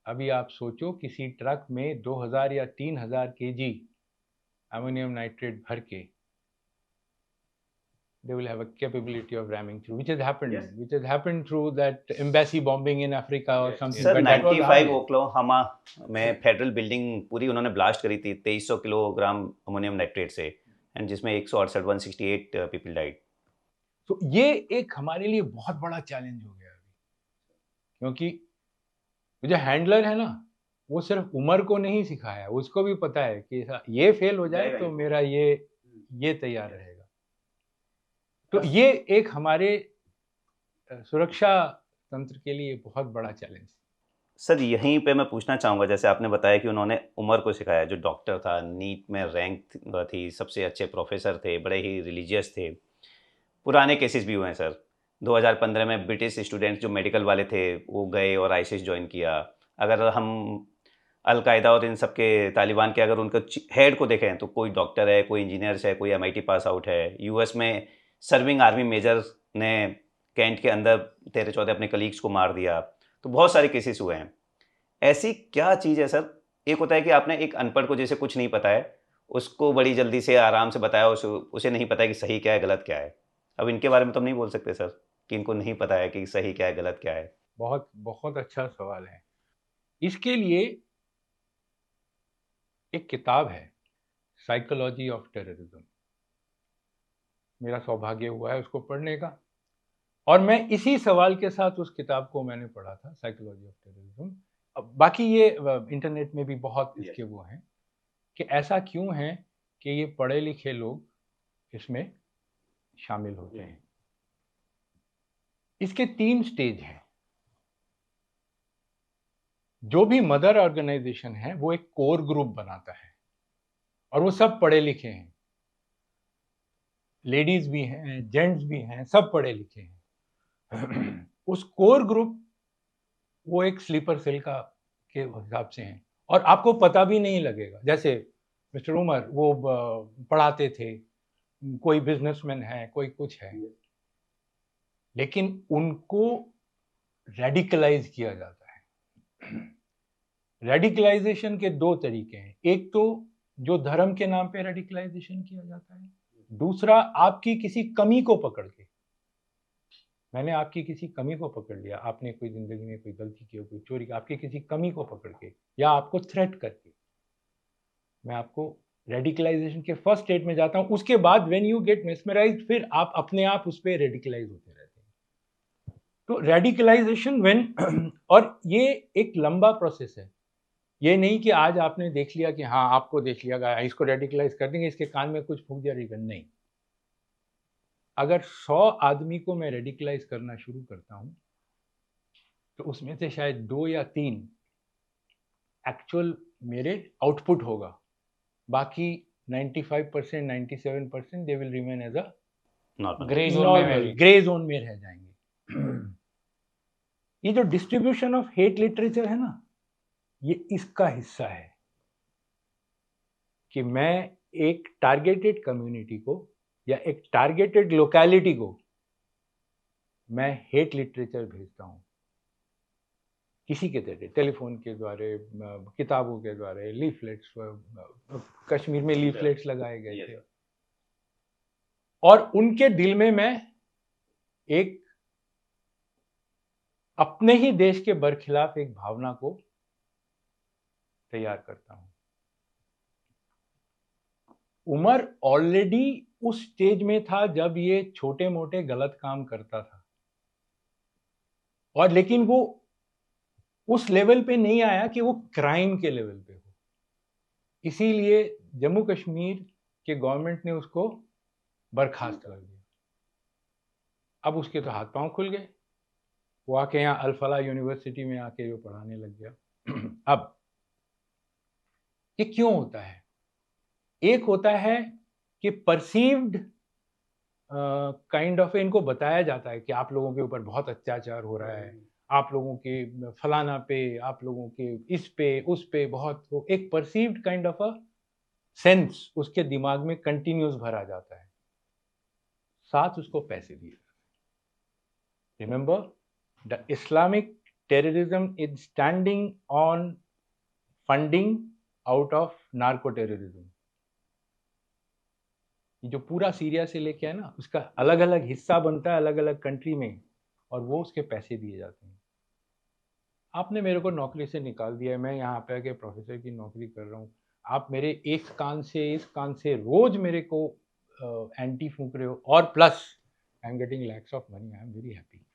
Speaker 3: अभी आप सोचो, किसी ट्रक में 2000 या 3000 केजी अमोनियम नाइट्रेट भर के, they will have a capability of ramming through, which has happened through that embassy bombing in Africa or something.
Speaker 4: Sir
Speaker 3: but that was
Speaker 4: 95
Speaker 3: how-
Speaker 4: Oklahoma में फेडरल बिल्डिंग पूरी उन्होंने blast करी थी 2300 kilogram ammonium nitrate से, and जिसमें 168 people died.
Speaker 3: तो ये एक हमारे लिए बहुत बड़ा चैलेंज हो गया अभी, क्योंकि जो हैंडलर है ना,
Speaker 1: वो सिर्फ उमर को नहीं सिखाया, उसको भी पता है कि ये फेल हो जाए तो मेरा ये तैयार रहेगा। तो ये एक हमारे सुरक्षा तंत्र के लिए बहुत बड़ा चैलेंज।
Speaker 4: सर यहीं पे मैं पूछना चाहूँगा, जैसे आपने बताया कि उन्होंने उमर को सिखाया, जो डॉक्टर था, नीट में रैंक थी, सबसे अच्छे प्रोफेसर थे, बड़े ही रिलीजियस थे। पुराने केसेस भी हुए हैं सर। 2015 में ब्रिटिश स्टूडेंट्स जो मेडिकल वाले थे वो गए और आईसिस ज्वाइन किया। अगर हम अलकायदा और इन सब के, तालिबान के अगर उनका हेड को देखें तो कोई डॉक्टर है, कोई इंजीनियर्स है, कोई एमआईटी पास आउट है। यूएस में सर्विंग आर्मी मेजर ने कैंट के अंदर 13-14 अपने कलीग्स को मार दिया। तो बहुत सारे केसेस हुए हैं। ऐसी क्या चीज़ है सर? एक होता है कि आपने एक अनपढ़ को, जैसे कुछ नहीं पता है, उसको बड़ी जल्दी से आराम से बताया, उसे नहीं पता है कि सही क्या है गलत क्या है। अब इनके बारे में तो हम नहीं बोल सकते सर कि इनको नहीं पता है कि सही क्या है गलत क्या है।
Speaker 1: बहुत बहुत अच्छा सवाल है। इसके लिए एक किताब है, साइकोलॉजी ऑफ टेररिज्म। मेरा सौभाग्य हुआ है उसको पढ़ने का, और मैं इसी सवाल के साथ उस किताब को मैंने पढ़ा था, साइकोलॉजी ऑफ टेररिज्म। अब बाकी ये इंटरनेट में भी बहुत इसके वो हैं कि ऐसा क्यों है कि ये पढ़े लिखे लोग इसमें शामिल होते हैं। इसके 3 स्टेज हैं। जो भी मदर ऑर्गेनाइजेशन है वो एक कोर ग्रुप बनाता है, और वो सब पढ़े लिखे हैं, लेडीज भी हैं, जेंट्स भी हैं, सब पढ़े लिखे हैं। उस कोर ग्रुप वो एक स्लीपर सेल का के हिसाब से हैं, और आपको पता भी नहीं लगेगा। जैसे मिस्टर उमर वो पढ़ाते थे, कोई बिजनेसमैन है, कोई कुछ है, लेकिन उनको रेडिकलाइज किया जाता है। रेडिकलाइजेशन के 2 तरीके हैं। एक तो जो धर्म के नाम पे रेडिकलाइजेशन किया जाता है, दूसरा आपकी किसी कमी को पकड़ के। मैंने आपकी किसी कमी को पकड़ लिया, आपने कोई जिंदगी में कोई गलती की हो, कोई चोरी की, आपकी किसी कमी को पकड़ के या आपको थ्रेट करके मैं आपको रेडिकलाइजेशन के फर्स्ट स्टेज में जाता हूं। उसके बाद व्हेन यू गेट मेस्मराइज्ड, फिर आप अपने आप उस पर रेडिकलाइज होते रहते हैं। तो रेडिकलाइजेशन व्हेन और ये एक लंबा प्रोसेस है। ये नहीं कि आज आपने देख लिया कि हाँ आपको देख लिया गया, इसको रेडिकलाइज कर देंगे, इसके कान में कुछ फूंक दिया रिगन, नहीं। अगर 100 आदमी को मैं रेडिकलाइज करना शुरू करता हूं तो उसमें से शायद 2 या 3 एक्चुअल मेरे आउटपुट होगा, बाकी 95%, 97% they will remain as a
Speaker 2: grey zone में
Speaker 1: ग्रे जोन में रह जाएंगे। ये जो डिस्ट्रीब्यूशन ऑफ हेट लिटरेचर है ना, ये इसका हिस्सा है कि मैं एक टारगेटेड कम्युनिटी को या एक टारगेटेड लोकेलिटी को मैं हेट लिटरेचर भेजता हूं, किसी के जरिए, टेलीफोन के द्वारा, किताबों के द्वारा, लीफलेट्स, कश्मीर में लीफलेट्स लगाए गए थे, और उनके दिल में मैं एक अपने ही देश के बरखिलाफ एक भावना को तैयार करता हूं। उमर ऑलरेडी उस स्टेज में था जब ये छोटे मोटे गलत काम करता था, और लेकिन वो उस लेवल पे नहीं आया कि वो क्राइम के लेवल पे हो। इसीलिए जम्मू कश्मीर के गवर्नमेंट ने उसको बर्खास्त कर दिया। अब उसके तो हाथ पांव खुल गए, वो आके यहाँ अल-फलाह यूनिवर्सिटी में आके जो पढ़ाने लग गया। अब ये क्यों होता है? एक होता है कि परसीव्ड काइंड ऑफ, इनको बताया जाता है कि आप लोगों के ऊपर बहुत अत्याचार हो रहा है, आप लोगों के फलाना पे, आप लोगों के इस पे उस पे बहुत, एक perceived kind of a sense उसके दिमाग में कंटिन्यूस भरा जाता है, साथ उसको पैसे दिए। Remember, the Islamic terrorism is standing on funding out of narco terrorism. जो पूरा सीरिया से लेके है ना, उसका अलग अलग हिस्सा बनता है अलग अलग कंट्री में, और वो उसके पैसे दिए जाते हैं। आपने मेरे को नौकरी से निकाल दिया है, मैं यहाँ पे आके प्रोफेसर की नौकरी कर रहा हूँ, आप मेरे एक कान से इस कान से रोज मेरे को एंटी फूंक रहे हो, और plus I am getting lakhs of money, I am very happy.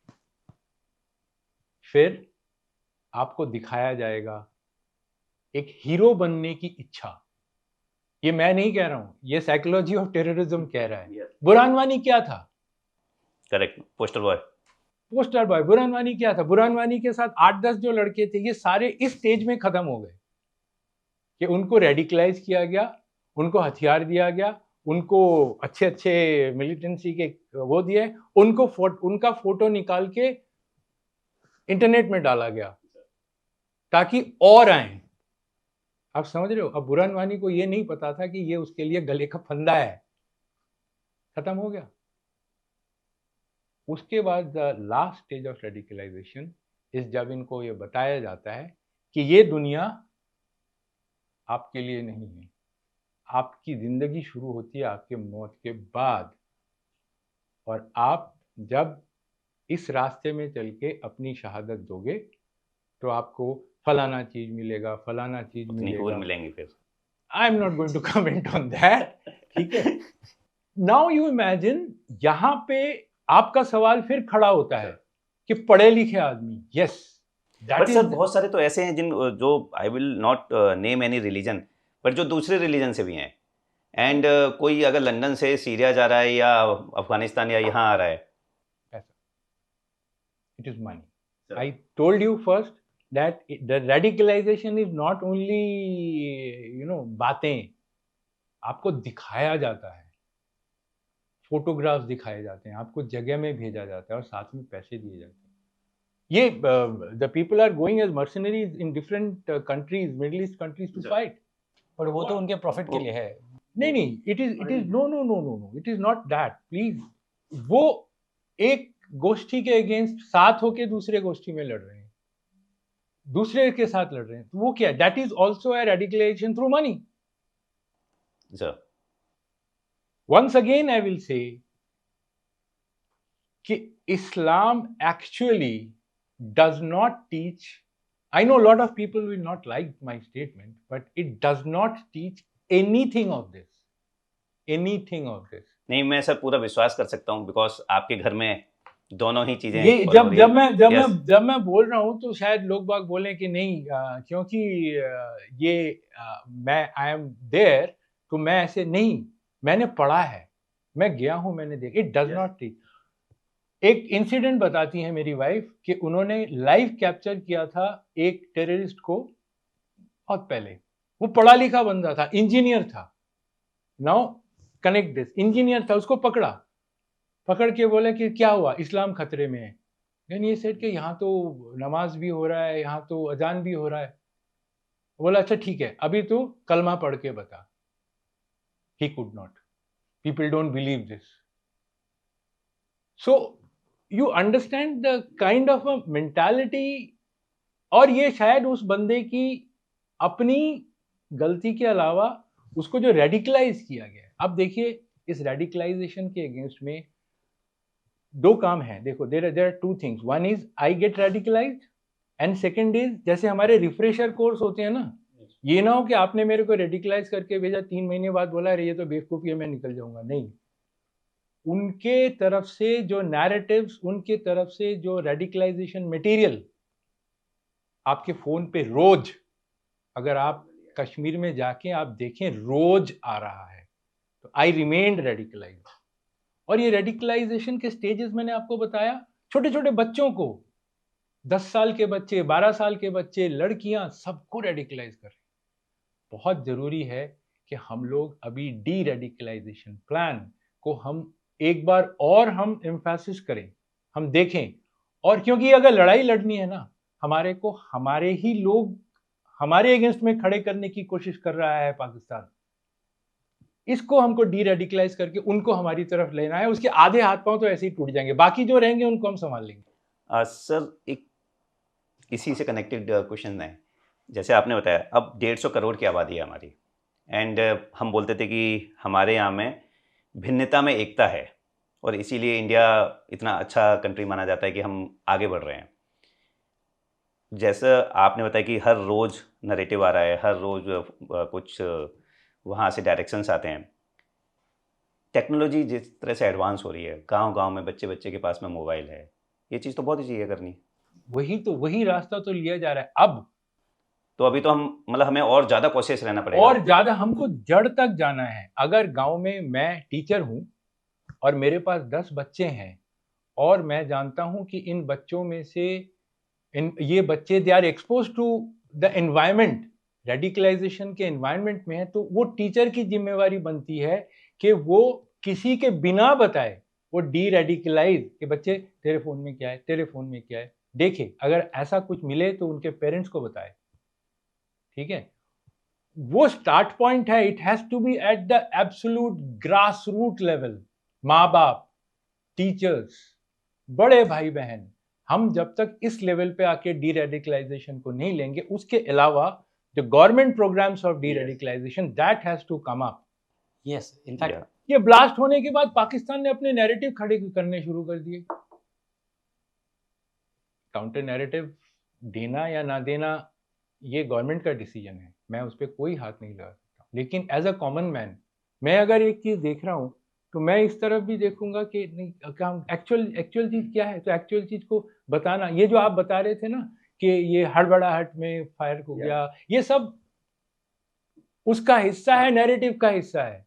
Speaker 1: फिर आपको दिखाया जाएगा एक हीरो बनने की इच्छा, ये मैं नहीं कह रहा हूं, ये साइकोलॉजी ऑफ टेररिज्म कह रहा है।
Speaker 4: Yes.
Speaker 1: बुरहान वानी क्या था?
Speaker 4: Correct, poster boy.
Speaker 1: Poster boy. Burhan Wani क्या था? बुरहान वानी के साथ 8-10 जो लड़के थे, ये सारे इस स्टेज में खत्म हो गए कि उनको रेडिकलाइज किया गया, उनको हथियार दिया गया, उनको अच्छे अच्छे मिलिटेंसी के वो दिए, उनका फोटो निकाल के इंटरनेट में डाला गया ताकि और आए। आप समझ रहे हो? अब बुरहान वानी को ये नहीं पता था कि ये उसके लिए गले का फंदा है। खत्म हो गया। उसके बाद लास्ट स्टेज ऑफ रेडिकलाइजेशन इस जब इनको ये बताया जाता है कि ये दुनिया आपके लिए नहीं है, आपकी जिंदगी शुरू होती है आपके मौत के बाद, और आप जब इस रास्ते में चल के अपनी शहादत दोगे तो आपको फलाना चीज मिलेगा, फलाना चीज
Speaker 4: उतनी हूर
Speaker 1: मिलेगा।
Speaker 4: मिलेंगी फिर।
Speaker 1: I am not going to comment on that, ठीक है। नाउ यू इमेजिन, यहां पे आपका सवाल फिर खड़ा होता है कि पढ़े लिखे आदमी, यस
Speaker 4: बट सर बहुत सारे तो ऐसे हैं जिन जो I will not name any religion, but जो दूसरे रिलीजन से भी हैं, एंड कोई अगर लंदन से सीरिया जा रहा है या अफगानिस्तान या यहाँ आ रहा है,
Speaker 1: it is money. I told you first that the radicalization is not only, बातें आपको दिखाया जाता है, फोटोग्राफ्स दिखाए जाते हैं, आपको जगह में भेजा जाता है और साथ में पैसे दिए जाते हैं। ये the people are going as mercenaries in different countries, Middle East countries to fight.
Speaker 2: और वो तो उनके प्रॉफिट के लिए है।
Speaker 1: नहीं, it is no, it is not that, please। वो एक गोष्ठी के अगेंस्ट साथ होके दूसरे गोष्ठी में लड़ रहे हैं, दूसरे के साथ लड़ रहे हैं, तो वो क्या? That is also a radicalization through money. Once again I will say कि Islam actually does not teach, I know lot of people will not like my statement, but it does not teach anything of this, anything of this.
Speaker 4: नहीं, मैं sir पूरा विश्वास कर सकता हूँ, because आपके घर में दोनों ही चीजें
Speaker 1: ये
Speaker 4: follow हो रही है।
Speaker 1: जब मैं बोल रहा हूँ तो शायद लोग बाग बोलें कि नहीं, क्योंकि मैं आई एम देयर, तो मैं ऐसे नहीं, मैंने पढ़ा है, मैं गया हूँ, मैंने देखा। It does not teach. एक इंसिडेंट बताती है मेरी वाइफ कि उन्होंने लाइव कैप्चर किया था एक टेररिस्ट को बहुत पहले। वो पढ़ा लिखा बंदा था, इंजीनियर था। नाउ कनेक्ट दिस, इंजीनियर था, उसको पकड़ के बोले कि क्या हुआ, इस्लाम खतरे में है। देन ये सेड कि यहाँ तो नमाज भी हो रहा है, यहाँ तो अजान भी हो रहा है। बोला अच्छा ठीक है, अभी तू कलमा पढ़ के बता। He could not, people don't believe this. So you understand the kind of a mentality. और ये शायद उस बंदे की अपनी गलती के अलावा उसको जो रेडिकलाइज किया गया। अब देखिए, इस रेडिकलाइजेशन के अगेंस्ट में दो काम है। देखो, there are two things. One is I get radicalized, and second is जैसे हमारे रिफ्रेशर कोर्स होते हैं ना, ये ना हो कि आपने मेरे को रेडिकलाइज करके भेजा, 3 महीने बाद बोला अरे ये तो बेवकूफी है, मैं निकल जाऊंगा। नहीं, उनके तरफ से जो नैरेटिव्स, उनके तरफ से जो रेडिकलाइजेशन मटेरियल आपके फोन पे रोज, अगर आप कश्मीर में जाके आप देखें, रोज आ रहा है। तो आई रिमेन्ड रेडिकलाइज। और ये रेडिकलाइजेशन के स्टेजेस मैंने आपको बताया। छोटे छोटे बच्चों को, 10 साल के बच्चे, 12 साल के बच्चे, लड़कियां, सबको रेडिकलाइज कर रहे हैं। बहुत जरूरी है कि हम लोग अभी डी रेडिकलाइजेशन प्लान को हम एक बार और हम एम्फेसिस करें, हम देखें। और क्योंकि अगर लड़ाई लड़नी है ना, हमारे को हमारे ही लोग हमारे अगेंस्ट में खड़े करने की कोशिश कर रहा है पाकिस्तान। इसको हमको डी रेडिकलाइज करके उनको हमारी तरफ लेना है। उसके आधे हाथ पांव तो ऐसे ही टूट जाएंगे, बाकी जो रहेंगे उनको हम संभाल लेंगे।
Speaker 4: सर एक इसी से कनेक्टेड क्वेश्चन है। जैसे आपने बताया अब 150 करोड़ की आबादी है हमारी, एंड हम बोलते थे कि हमारे यहाँ में भिन्नता में एकता है, और इसीलिए इंडिया इतना अच्छा कंट्री माना जाता है कि हम आगे बढ़ रहे हैं। जैसा आपने बताया कि हर रोज़ नरेटिव आ रहा है, हर रोज़ कुछ वहाँ से डायरेक्शंस आते हैं। टेक्नोलॉजी जिस तरह से एडवांस हो रही है, गांव-गांव में बच्चे बच्चे के पास में मोबाइल है, ये चीज़ तो बहुत ही चाहिए करनी।
Speaker 1: वही रास्ता तो लिया जा रहा है। अब
Speaker 4: तो अभी तो हम मतलब हमें और ज़्यादा कोशिश रहना पड़ेगा।
Speaker 1: और ज़्यादा हमको जड़ तक जाना है। अगर गांव में मैं टीचर हूं और मेरे पास 10 बच्चे हैं और मैं जानता हूं कि इन बच्चों में से ये बच्चे they are expose to the environment, radicalization के एनवायरमेंट में है, तो वो टीचर की जिम्मेवारी बनती है कि वो किसी के बिना बताए वो डी रेडिकलाइज कि बच्चे तेरे फोन में क्या है, तेरे फोन में क्या है, देखे, अगर ऐसा कुछ मिले तो उनके पेरेंट्स को बताए। ठीक है, वो स्टार्ट पॉइंट है। It has to be at the absolute grass root level. माँ बाप, टीचर्स, बड़े भाई बहन, हम जब तक इस लेवल पे आके डी रेडिकलाइजेशन को नहीं लेंगे, उसके अलावा the government programs of de radicalization that has to come up.
Speaker 2: Yes, in fact
Speaker 1: ये ब्लास्ट होने के बाद पाकिस्तान ने अपने नैरेटिव खड़े करने शुरू कर दिए। काउंटर नैरेटिव देना या ना देना ये गवर्नमेंट का डिसीजन है, मैं उस पर कोई हाथ नहीं लगा सकता। लेकिन एज अ कॉमन मैन मैं अगर एक चीज देख रहा हूँ तो मैं इस तरफ भी देखूंगा कि नहीं, एक्चुअल चीज क्या है, तो एक्चुअल चीज को बताना। ये जो आप बता रहे थे ना कि ये हड़बड़ाहट में फायर हो गया, ये सब उसका हिस्सा है, नैरेटिव का हिस्सा है।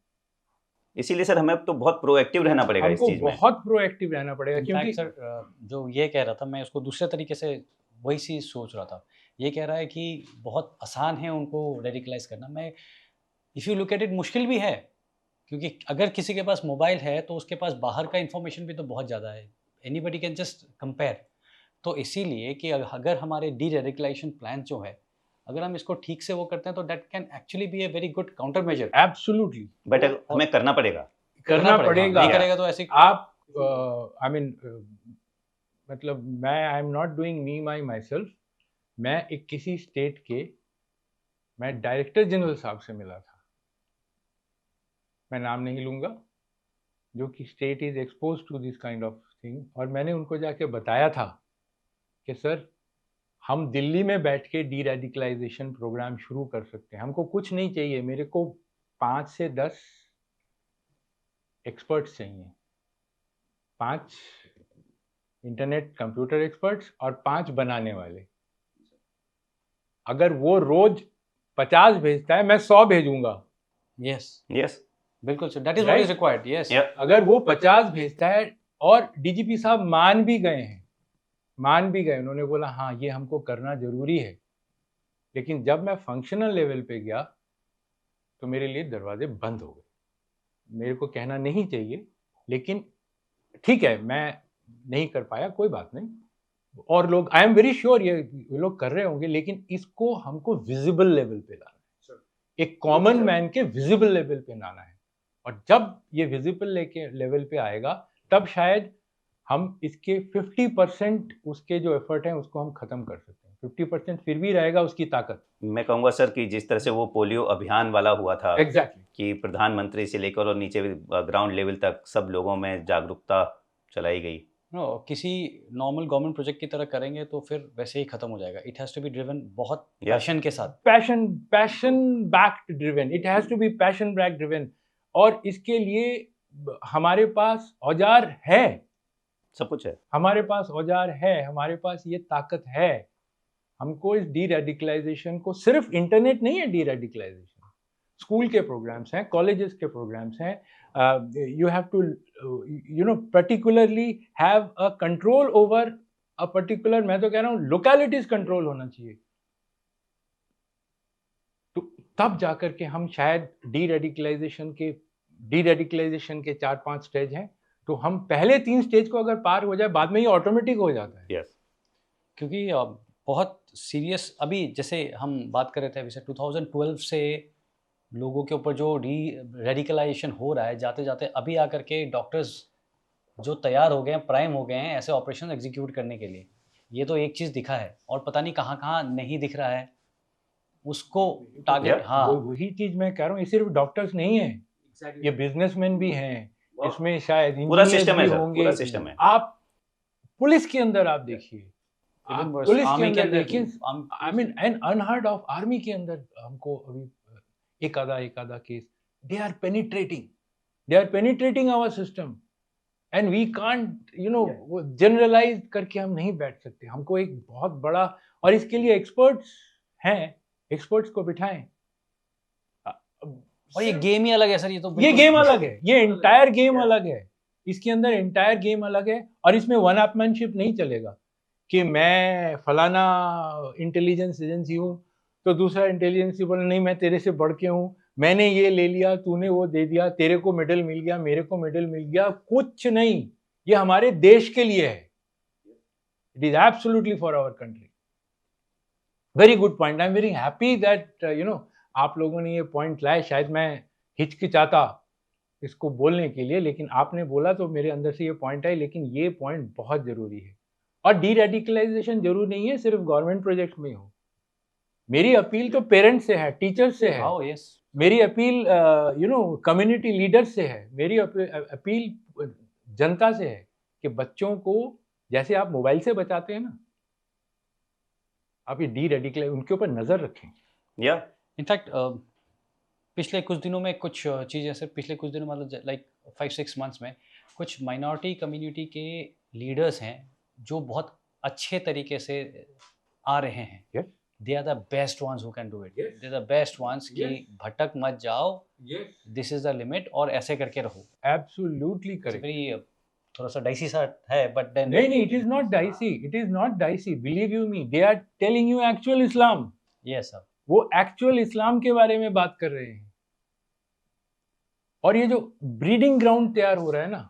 Speaker 4: इसीलिए सर हमें अब तो बहुत प्रोएक्टिव रहना पड़ेगा इस
Speaker 1: हमको
Speaker 4: चीज में।
Speaker 1: बहुत प्रोएक्टिव रहना पड़ेगा, क्योंकि
Speaker 2: सर जो ये कह रहा था मैं उसको दूसरे तरीके से वही चीज़ सोच रहा था। ये कह रहा है कि बहुत आसान है उनको रेडिकलाइज करना। मैं if you look at it मुश्किल भी है, क्योंकि अगर किसी के पास मोबाइल है तो उसके पास बाहर का इन्फॉर्मेशन भी तो बहुत ज़्यादा है। Anybody can just compare. तो इसीलिए कि अगर हमारे डी रेडिकलाइजेशन प्लान जो है, अगर हम इसको ठीक से वो करते हैं तो that can actually be a very good counter measure.
Speaker 1: Absolutely
Speaker 4: but हमें करना पड़ेगा।
Speaker 1: करना पड़ेगा।
Speaker 2: नहीं करेगा तो ऐसी
Speaker 1: आप आई मीन मतलब मैं आई am not doing me my self. मैं एक किसी स्टेट के मैं डायरेक्टर जनरल साहब से मिला था, मैं नाम नहीं लूंगा, जो कि state is expose to this kind of thing, और मैंने उनको जाके बताया था कि सर हम दिल्ली में बैठ के डी रेडिकलाइजेशन प्रोग्राम शुरू कर सकते हैं, हमको कुछ नहीं चाहिए, मेरे को 5 से 10 एक्सपर्ट्स चाहिए, 5 इंटरनेट कंप्यूटर एक्सपर्ट्स और 5 बनाने वाले। अगर वो रोज 50 भेजता है, मैं 100 भेजूंगा।
Speaker 4: यस
Speaker 2: बिल्कुल sir, that is what is required. Yes,
Speaker 1: अगर वो 50 भेजता है, और डीजीपी साहब मान भी गए हैं, उन्होंने बोला हाँ ये हमको करना जरूरी है। लेकिन जब मैं फंक्शनल लेवल पे गया तो मेरे लिए दरवाजे बंद हो गए। मेरे को कहना नहीं चाहिए, लेकिन ठीक है, मैं नहीं कर पाया, कोई बात नहीं। और लोग, आई एम वेरी श्योर ये लोग कर रहे होंगे, लेकिन इसको हमको विजिबल लेवल पे लाना है, एक कॉमन मैन के विजिबल लेवल पे लाना है। और जब ये विजिबल लेवल पे आएगा, तब शायद हम इसके 50% उसके जो एफर्ट है उसको हम खत्म कर सकते हैं। 50% फिर भी रहेगा उसकी ताकत।
Speaker 4: मैं कहूँगा सर कि जिस तरह से वो पोलियो अभियान वाला हुआ था,
Speaker 1: एग्जैक्टली,
Speaker 4: कि प्रधानमंत्री से लेकर और नीचे ग्राउंड लेवल तक सब लोगों में जागरूकता चलाई गई।
Speaker 2: नो, किसी नॉर्मल गवर्नमेंट प्रोजेक्ट की तरह करेंगे तो फिर वैसे ही खत्म हो जाएगा। It has to be driven बहुत पैशन के साथ,
Speaker 1: passion backed driven, it has to be passion back driven. और इसके लिए हमारे पास औजार है,
Speaker 4: सब कुछ है,
Speaker 1: हमारे पास औजार है, हमारे पास ये ताकत है। हमको इस डी रेडिकलाइजेशन को, सिर्फ इंटरनेट नहीं है डी रेडिकलाइजेशन, स्कूल के प्रोग्राम्स हैं, कॉलेजेस के प्रोग्राम्स हैं। You have to particularly have a control over a particular, मैं तो कह रहा हूँ लोकेलिटीज कंट्रोल होना चाहिए। तो तब जाकर के हम शायद डी रेडिकलाइजेशन के 4-5 स्टेज हैं, तो हम पहले 3 स्टेज को अगर पार हो जाए, बाद में ये ऑटोमेटिक हो जाता है।
Speaker 4: यस,
Speaker 2: क्योंकि बहुत सीरियस, अभी जैसे हम बात कर रहे थे अभी से 2012 से लोगों के ऊपर जो रेडिकलाइजेशन हो रहा है, जाते जाते अभी आकर के डॉक्टर्स जो तैयार हो गए हैं, प्राइम हो गए हैं ऐसे ऑपरेशन एग्जीक्यूट करने के लिए। ये तो एक चीज़ दिखा है, और पता नहीं कहाँ कहाँ नहीं दिख रहा है उसको टारगेट। हाँ,
Speaker 1: वही चीज मैं कह रहा हूँ, ये सिर्फ डॉक्टर्स नहीं है, ये बिजनेसमैन भी हैं, इसमें शायद
Speaker 4: पूरा
Speaker 1: इंजीनियर्स
Speaker 4: सिस्टम है
Speaker 1: भी
Speaker 4: सर,
Speaker 1: होंगे।
Speaker 4: पूरा सिस्टम है।
Speaker 1: आप पुलिस के अंदर आप देखिए, आप
Speaker 2: Even worse,
Speaker 1: पुलिस के
Speaker 2: army के
Speaker 1: अंदर
Speaker 2: अंदर
Speaker 1: देखिए,
Speaker 2: हम-
Speaker 1: I mean an unheard of, army के अंदर हमको अभी एक आधा case, they are penetrating our system, and we can't वो जनरलाइज करके हम नहीं बैठ सकते। हमको एक बहुत बड़ा, और इसके लिए एक्सपर्ट्स हैं, एक्सपर्ट्स को बिठाएं।
Speaker 2: और ये गेम ही अलग है सर, ये तो
Speaker 1: ये
Speaker 2: बिल्कुल-
Speaker 1: गेम अलग है, ये एंटायर गेम अलग है, इसके अंदर एंटायर गेम अलग है। और इसमें वन अपमैनशिप नहीं चलेगा कि मैं फलाना इंटेलिजेंस एजेंसी हूँ तो दूसरा इंटेलिजेंसी बोले नहीं मैं तेरे से बढ़ के हूँ, मैंने ये ले लिया, तूने वो दे दिया, तेरे को मेडल मिल गया, मेरे को मेडल मिल गया। कुछ नहीं, ये हमारे देश के लिए है। It is absolutely for our country. Very good point. I am very happy that आप लोगों ने ये पॉइंट लाए। शायद मैं हिचकिचाता इसको बोलने के लिए, लेकिन आपने बोला तो मेरे अंदर से ये पॉइंट आई। लेकिन ये पॉइंट बहुत जरूरी है। और डी रेडिकलाइजेशन जरूर नहीं है सिर्फ गवर्नमेंट प्रोजेक्ट में हो। मेरी अपील तो पेरेंट्स से है, टीचर्स से है,
Speaker 2: Oh, yes.
Speaker 1: मेरी अपील कम्युनिटी लीडर से है, मेरी अपील जनता से है कि बच्चों को जैसे आप मोबाइल से बचाते हैं ना, आप ये डी रेडिकल उनके ऊपर नजर रखें।
Speaker 4: या
Speaker 2: इनफैक्ट पिछले कुछ दिनों में कुछ चीज़ें सर, पिछले कुछ दिनों मतलब लाइक 5-6 मंथ्स में कुछ माइनॉरिटी कम्युनिटी के लीडर्स हैं जो बहुत अच्छे तरीके से आ रहे हैं।
Speaker 1: Yes.
Speaker 2: They are the best ones who can do it. They are the best ones कि भटक मत जाओ, दिस इज द लिमिट, और ऐसे करके रहो।
Speaker 1: Absolutely correct.
Speaker 2: वेरी थोड़ा सा डाइसी सा है, बट देन
Speaker 1: नहीं, it is not dicey, it is not dicey, believe you me. They are telling you actual Islam.
Speaker 2: Yes sir,
Speaker 1: वो एक्चुअल इस्लाम के बारे में बात कर रहे हैं। और ये जो ब्रीडिंग ग्राउंड तैयार हो रहा है ना,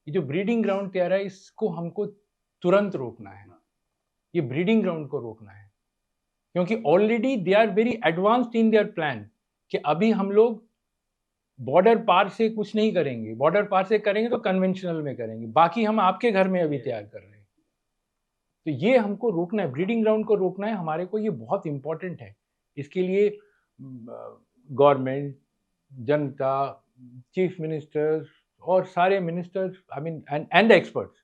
Speaker 1: ये जो ब्रीडिंग ग्राउंड तैयार है, इसको हमको तुरंत रोकना है। ये ब्रीडिंग ग्राउंड को रोकना है, क्योंकि already they are very advanced in their plan कि अभी हम लोग बॉर्डर पार से कुछ नहीं करेंगे। बॉर्डर पार से करेंगे तो कन्वेंशनल में करेंगे, बाकी हम आपके घर में अभी तैयार कर रहे हैं। तो ये हमको रोकना है, ब्रीडिंग ग्राउंड को रोकना है हमारे को। ये बहुत इंपॉर्टेंट है। इसके लिए गवर्नमेंट, जनता, चीफ मिनिस्टर्स और सारे ministers, I mean and experts,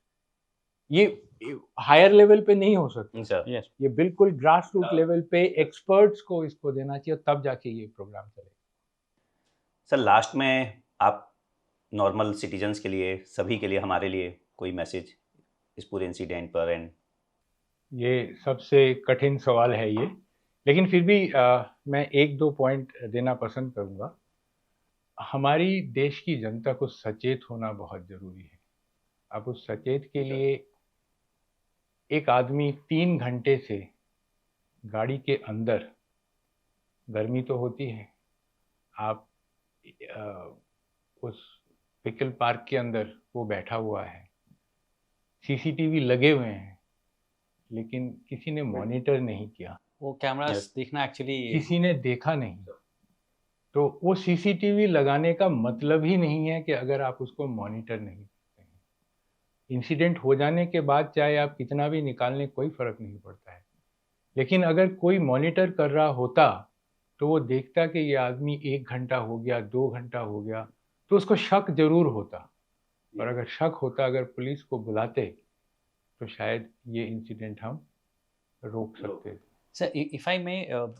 Speaker 1: ये हायर लेवल पे नहीं हो सकता।
Speaker 4: Sir
Speaker 2: yes.
Speaker 1: ये बिल्कुल ग्रास रूट लेवल पे एक्सपर्ट्स को इसको देना चाहिए, तब जाके ये प्रोग्राम चलेगा।
Speaker 4: सर लास्ट में आप नॉर्मल सिटीजन्स के लिए, सभी के लिए, हमारे लिए कोई मैसेज इस पूरे इंसिडेंट पर? एंड
Speaker 1: ये सबसे कठिन सवाल है ये, लेकिन फिर भी मैं 1-2 पॉइंट देना पसंद करूँगा। हमारी देश की जनता को सचेत होना बहुत ज़रूरी है। अब उस सचेत के लिए एक आदमी 3 घंटे से गाड़ी के अंदर, गर्मी तो होती है, आप उस व्हीकल पार्क के अंदर वो बैठा हुआ है, सीसीटीवी लगे हुए हैं, लेकिन किसी ने मॉनिटर नहीं किया,
Speaker 2: वो कैमरास देखना एक्चुअली
Speaker 1: किसी ने देखा नहीं। तो वो सीसीटीवी लगाने का मतलब ही नहीं है कि अगर आप उसको मॉनिटर नहीं करते हैं, इंसिडेंट हो जाने के बाद चाहे आप कितना भी निकालने, कोई फर्क नहीं पड़ता है। लेकिन अगर कोई मॉनिटर कर रहा होता तो वो देखता कि ये आदमी 1 घंटा हो गया, 2 घंटा हो गया, तो उसको शक जरूर होता। और अगर शक होता, अगर पुलिस को बुलाते, तो शायद ये इंसिडेंट हम रोक सकते थे।
Speaker 2: सर इफ आई में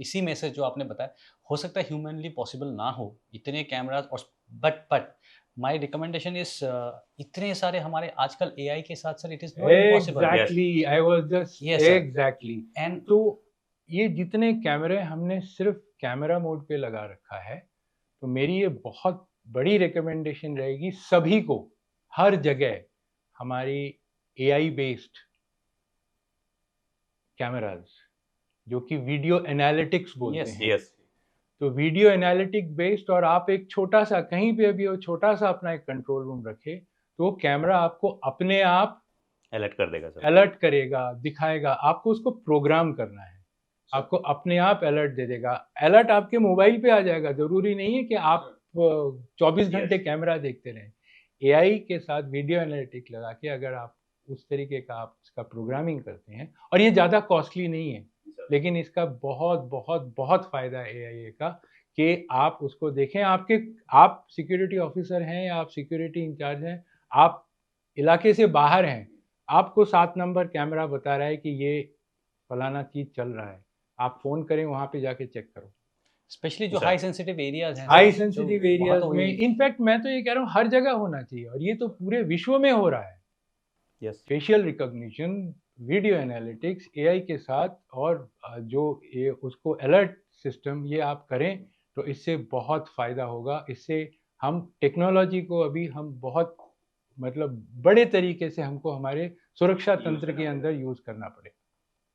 Speaker 2: इसी में से जो आपने बताया, हो सकता है ह्यूमनली पॉसिबल ना हो इतने कैमरास, और बट माय रिकमेंडेशन इज इतने सारे हमारे आजकल एआई के साथ sir, it is not impossible.
Speaker 1: Exactly, I was just
Speaker 2: Yes, sir.
Speaker 1: Exactly.
Speaker 2: And
Speaker 1: तो ये जितने कैमरे हमने सिर्फ कैमरा मोड पे लगा रखा है, तो मेरी ये बहुत बड़ी रिकमेंडेशन रहेगी सभी को, हर जगह हमारी एआई बेस्ड कैमराज, जो कि वीडियो एनालिटिक्स बोलते
Speaker 2: Yes.
Speaker 1: हैं।
Speaker 4: यस
Speaker 1: तो वीडियो एनालिटिक बेस्ड, और आप एक छोटा सा, कहीं पे भी हो, छोटा सा अपना एक कंट्रोल रूम रखे, तो वो कैमरा आपको अपने आप
Speaker 4: अलर्ट कर देगा सर।
Speaker 1: अलर्ट करेगा, दिखाएगा। आपको उसको प्रोग्राम करना है, आपको अपने आप अलर्ट दे देगा। अलर्ट आपके मोबाइल पे आ जाएगा, जरूरी नहीं है कि आप 24 घंटे कैमरा देखते रहें। एआई के साथ वीडियो एनालिटिक लगा के अगर आप उस तरीके का आप इसका प्रोग्रामिंग करते हैं, और ये ज़्यादा कॉस्टली नहीं है, लेकिन इसका बहुत बहुत बहुत फ़ायदा है एआई का, कि आप उसको देखें। आप सिक्योरिटी ऑफिसर हैं या आप सिक्योरिटी इंचार्ज हैं, आप इलाके से बाहर हैं, आपको 7 नंबर कैमरा बता रहा है कि ये फलाना चीज़ चल रहा है, आप फ़ोन करें, वहाँ पे जाके चेक करो।
Speaker 2: स्पेशली जो
Speaker 4: सर।
Speaker 2: हाई सेंसिटिव एरियाज हैं,
Speaker 1: हाई
Speaker 2: जो
Speaker 1: सेंसिटिव
Speaker 2: वहाँ
Speaker 1: एरियाज
Speaker 2: तो
Speaker 1: में,
Speaker 2: वही-
Speaker 1: इनफैक्ट मैं तो ये कह रहा हूँ हर जगह होना चाहिए, और ये तो पूरे विश्व में हो रहा है।
Speaker 4: Yes
Speaker 1: facial recognition video analytics AI के साथ और जो ये उसको अलर्ट सिस्टम ये आप करें तो इससे बहुत फ़ायदा होगा। इससे हम टेक्नोलॉजी को अभी हम बहुत मतलब बड़े तरीके से हमको हमारे सुरक्षा तंत्र के अंदर यूज़ करना पड़ेगा।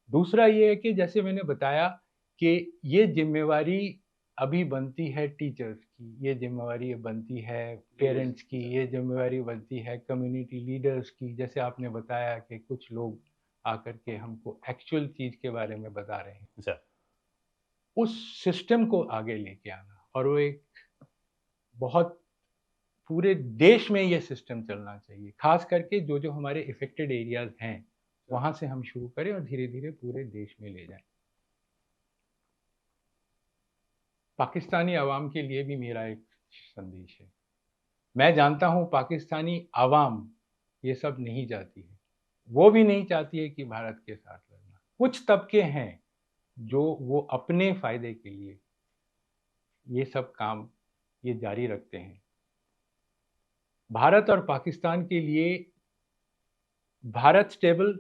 Speaker 1: दूसरा ये है कि जैसे मैंने बताया कि ये जिम्मेवारी अभी बनती है टीचर्स की, ये जिम्मेवारी बनती है पेरेंट्स की, ये जिम्मेवारी बनती है कम्युनिटी लीडर्स की। जैसे आपने बताया कि कुछ लोग आकर के हमको एक्चुअल चीज़ के बारे में बता रहे हैं,
Speaker 4: अच्छा,
Speaker 1: उस सिस्टम को आगे लेके आना और वो एक बहुत पूरे देश में ये सिस्टम चलना चाहिए। खास करके जो जो हमारे इफेक्टेड एरियाज हैं वहाँ से हम शुरू करें और धीरे धीरे पूरे देश में ले जाएं। पाकिस्तानी आवाम के लिए भी मेरा एक संदेश है। मैं जानता हूँ पाकिस्तानी आवाम ये सब नहीं चाहती है, वो भी नहीं चाहती है कि भारत के साथ लड़ना। कुछ तबके हैं जो वो अपने फायदे के लिए ये सब काम ये जारी रखते हैं। भारत और पाकिस्तान के लिए भारत स्टेबल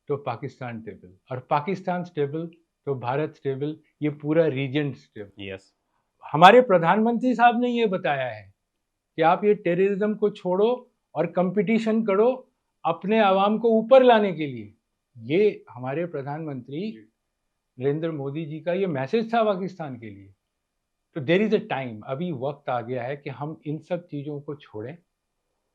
Speaker 1: तो पाकिस्तान स्टेबल, और पाकिस्तान स्टेबल तो भारत स्टेबल, ये पूरा रीजन स्टेबल।
Speaker 4: यस,
Speaker 1: हमारे प्रधानमंत्री साहब ने ये बताया है कि आप ये टेररिज्म को छोड़ो और कंपटीशन करो अपने आवाम को ऊपर लाने के लिए। ये हमारे प्रधानमंत्री नरेंद्र मोदी जी का ये मैसेज था पाकिस्तान के लिए। तो देयर इज़ अ टाइम, अभी वक्त आ गया है कि हम इन सब चीज़ों को छोड़ें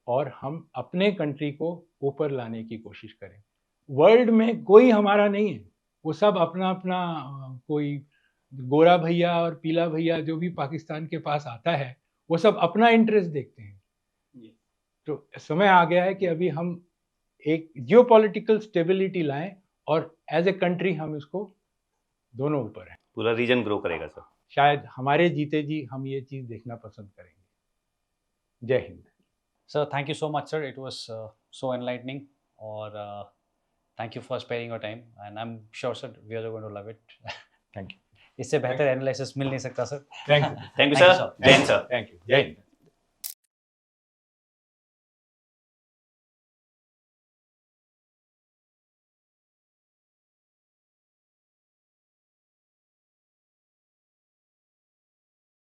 Speaker 1: और हम अपने कंट्री को ऊपर लाने की कोशिश करें। वर्ल्ड में कोई हमारा नहीं है, वो सब अपना अपना कोई गोरा भैया और पीला भैया जो भी पाकिस्तान के पास आता है वो सब अपना इंटरेस्ट देखते हैं। तो समय आ गया है कि अभी हम एक जियोपॉलिटिकल स्टेबिलिटी लाएं और एज ए कंट्री हम इसको दोनों ऊपर हैं।
Speaker 4: पूरा रीजन ग्रो करेगा सर।
Speaker 1: शायद हमारे जीते जी हम ये चीज़ देखना पसंद करेंगे। जय Hind.
Speaker 2: Sir, thank you so much, sir. It was so enlightening. Or thank you for sparing your time, and I'm sure, sir, we are going to love it.
Speaker 1: Thank you.
Speaker 2: इससे बेहतर एनालिसिस मिल नहीं सकता, sir.
Speaker 1: Thank you.
Speaker 4: Thank you
Speaker 2: Thank you,
Speaker 4: sir.
Speaker 2: sir.
Speaker 4: जय Hind sir.
Speaker 1: Thank you. जय हिंद।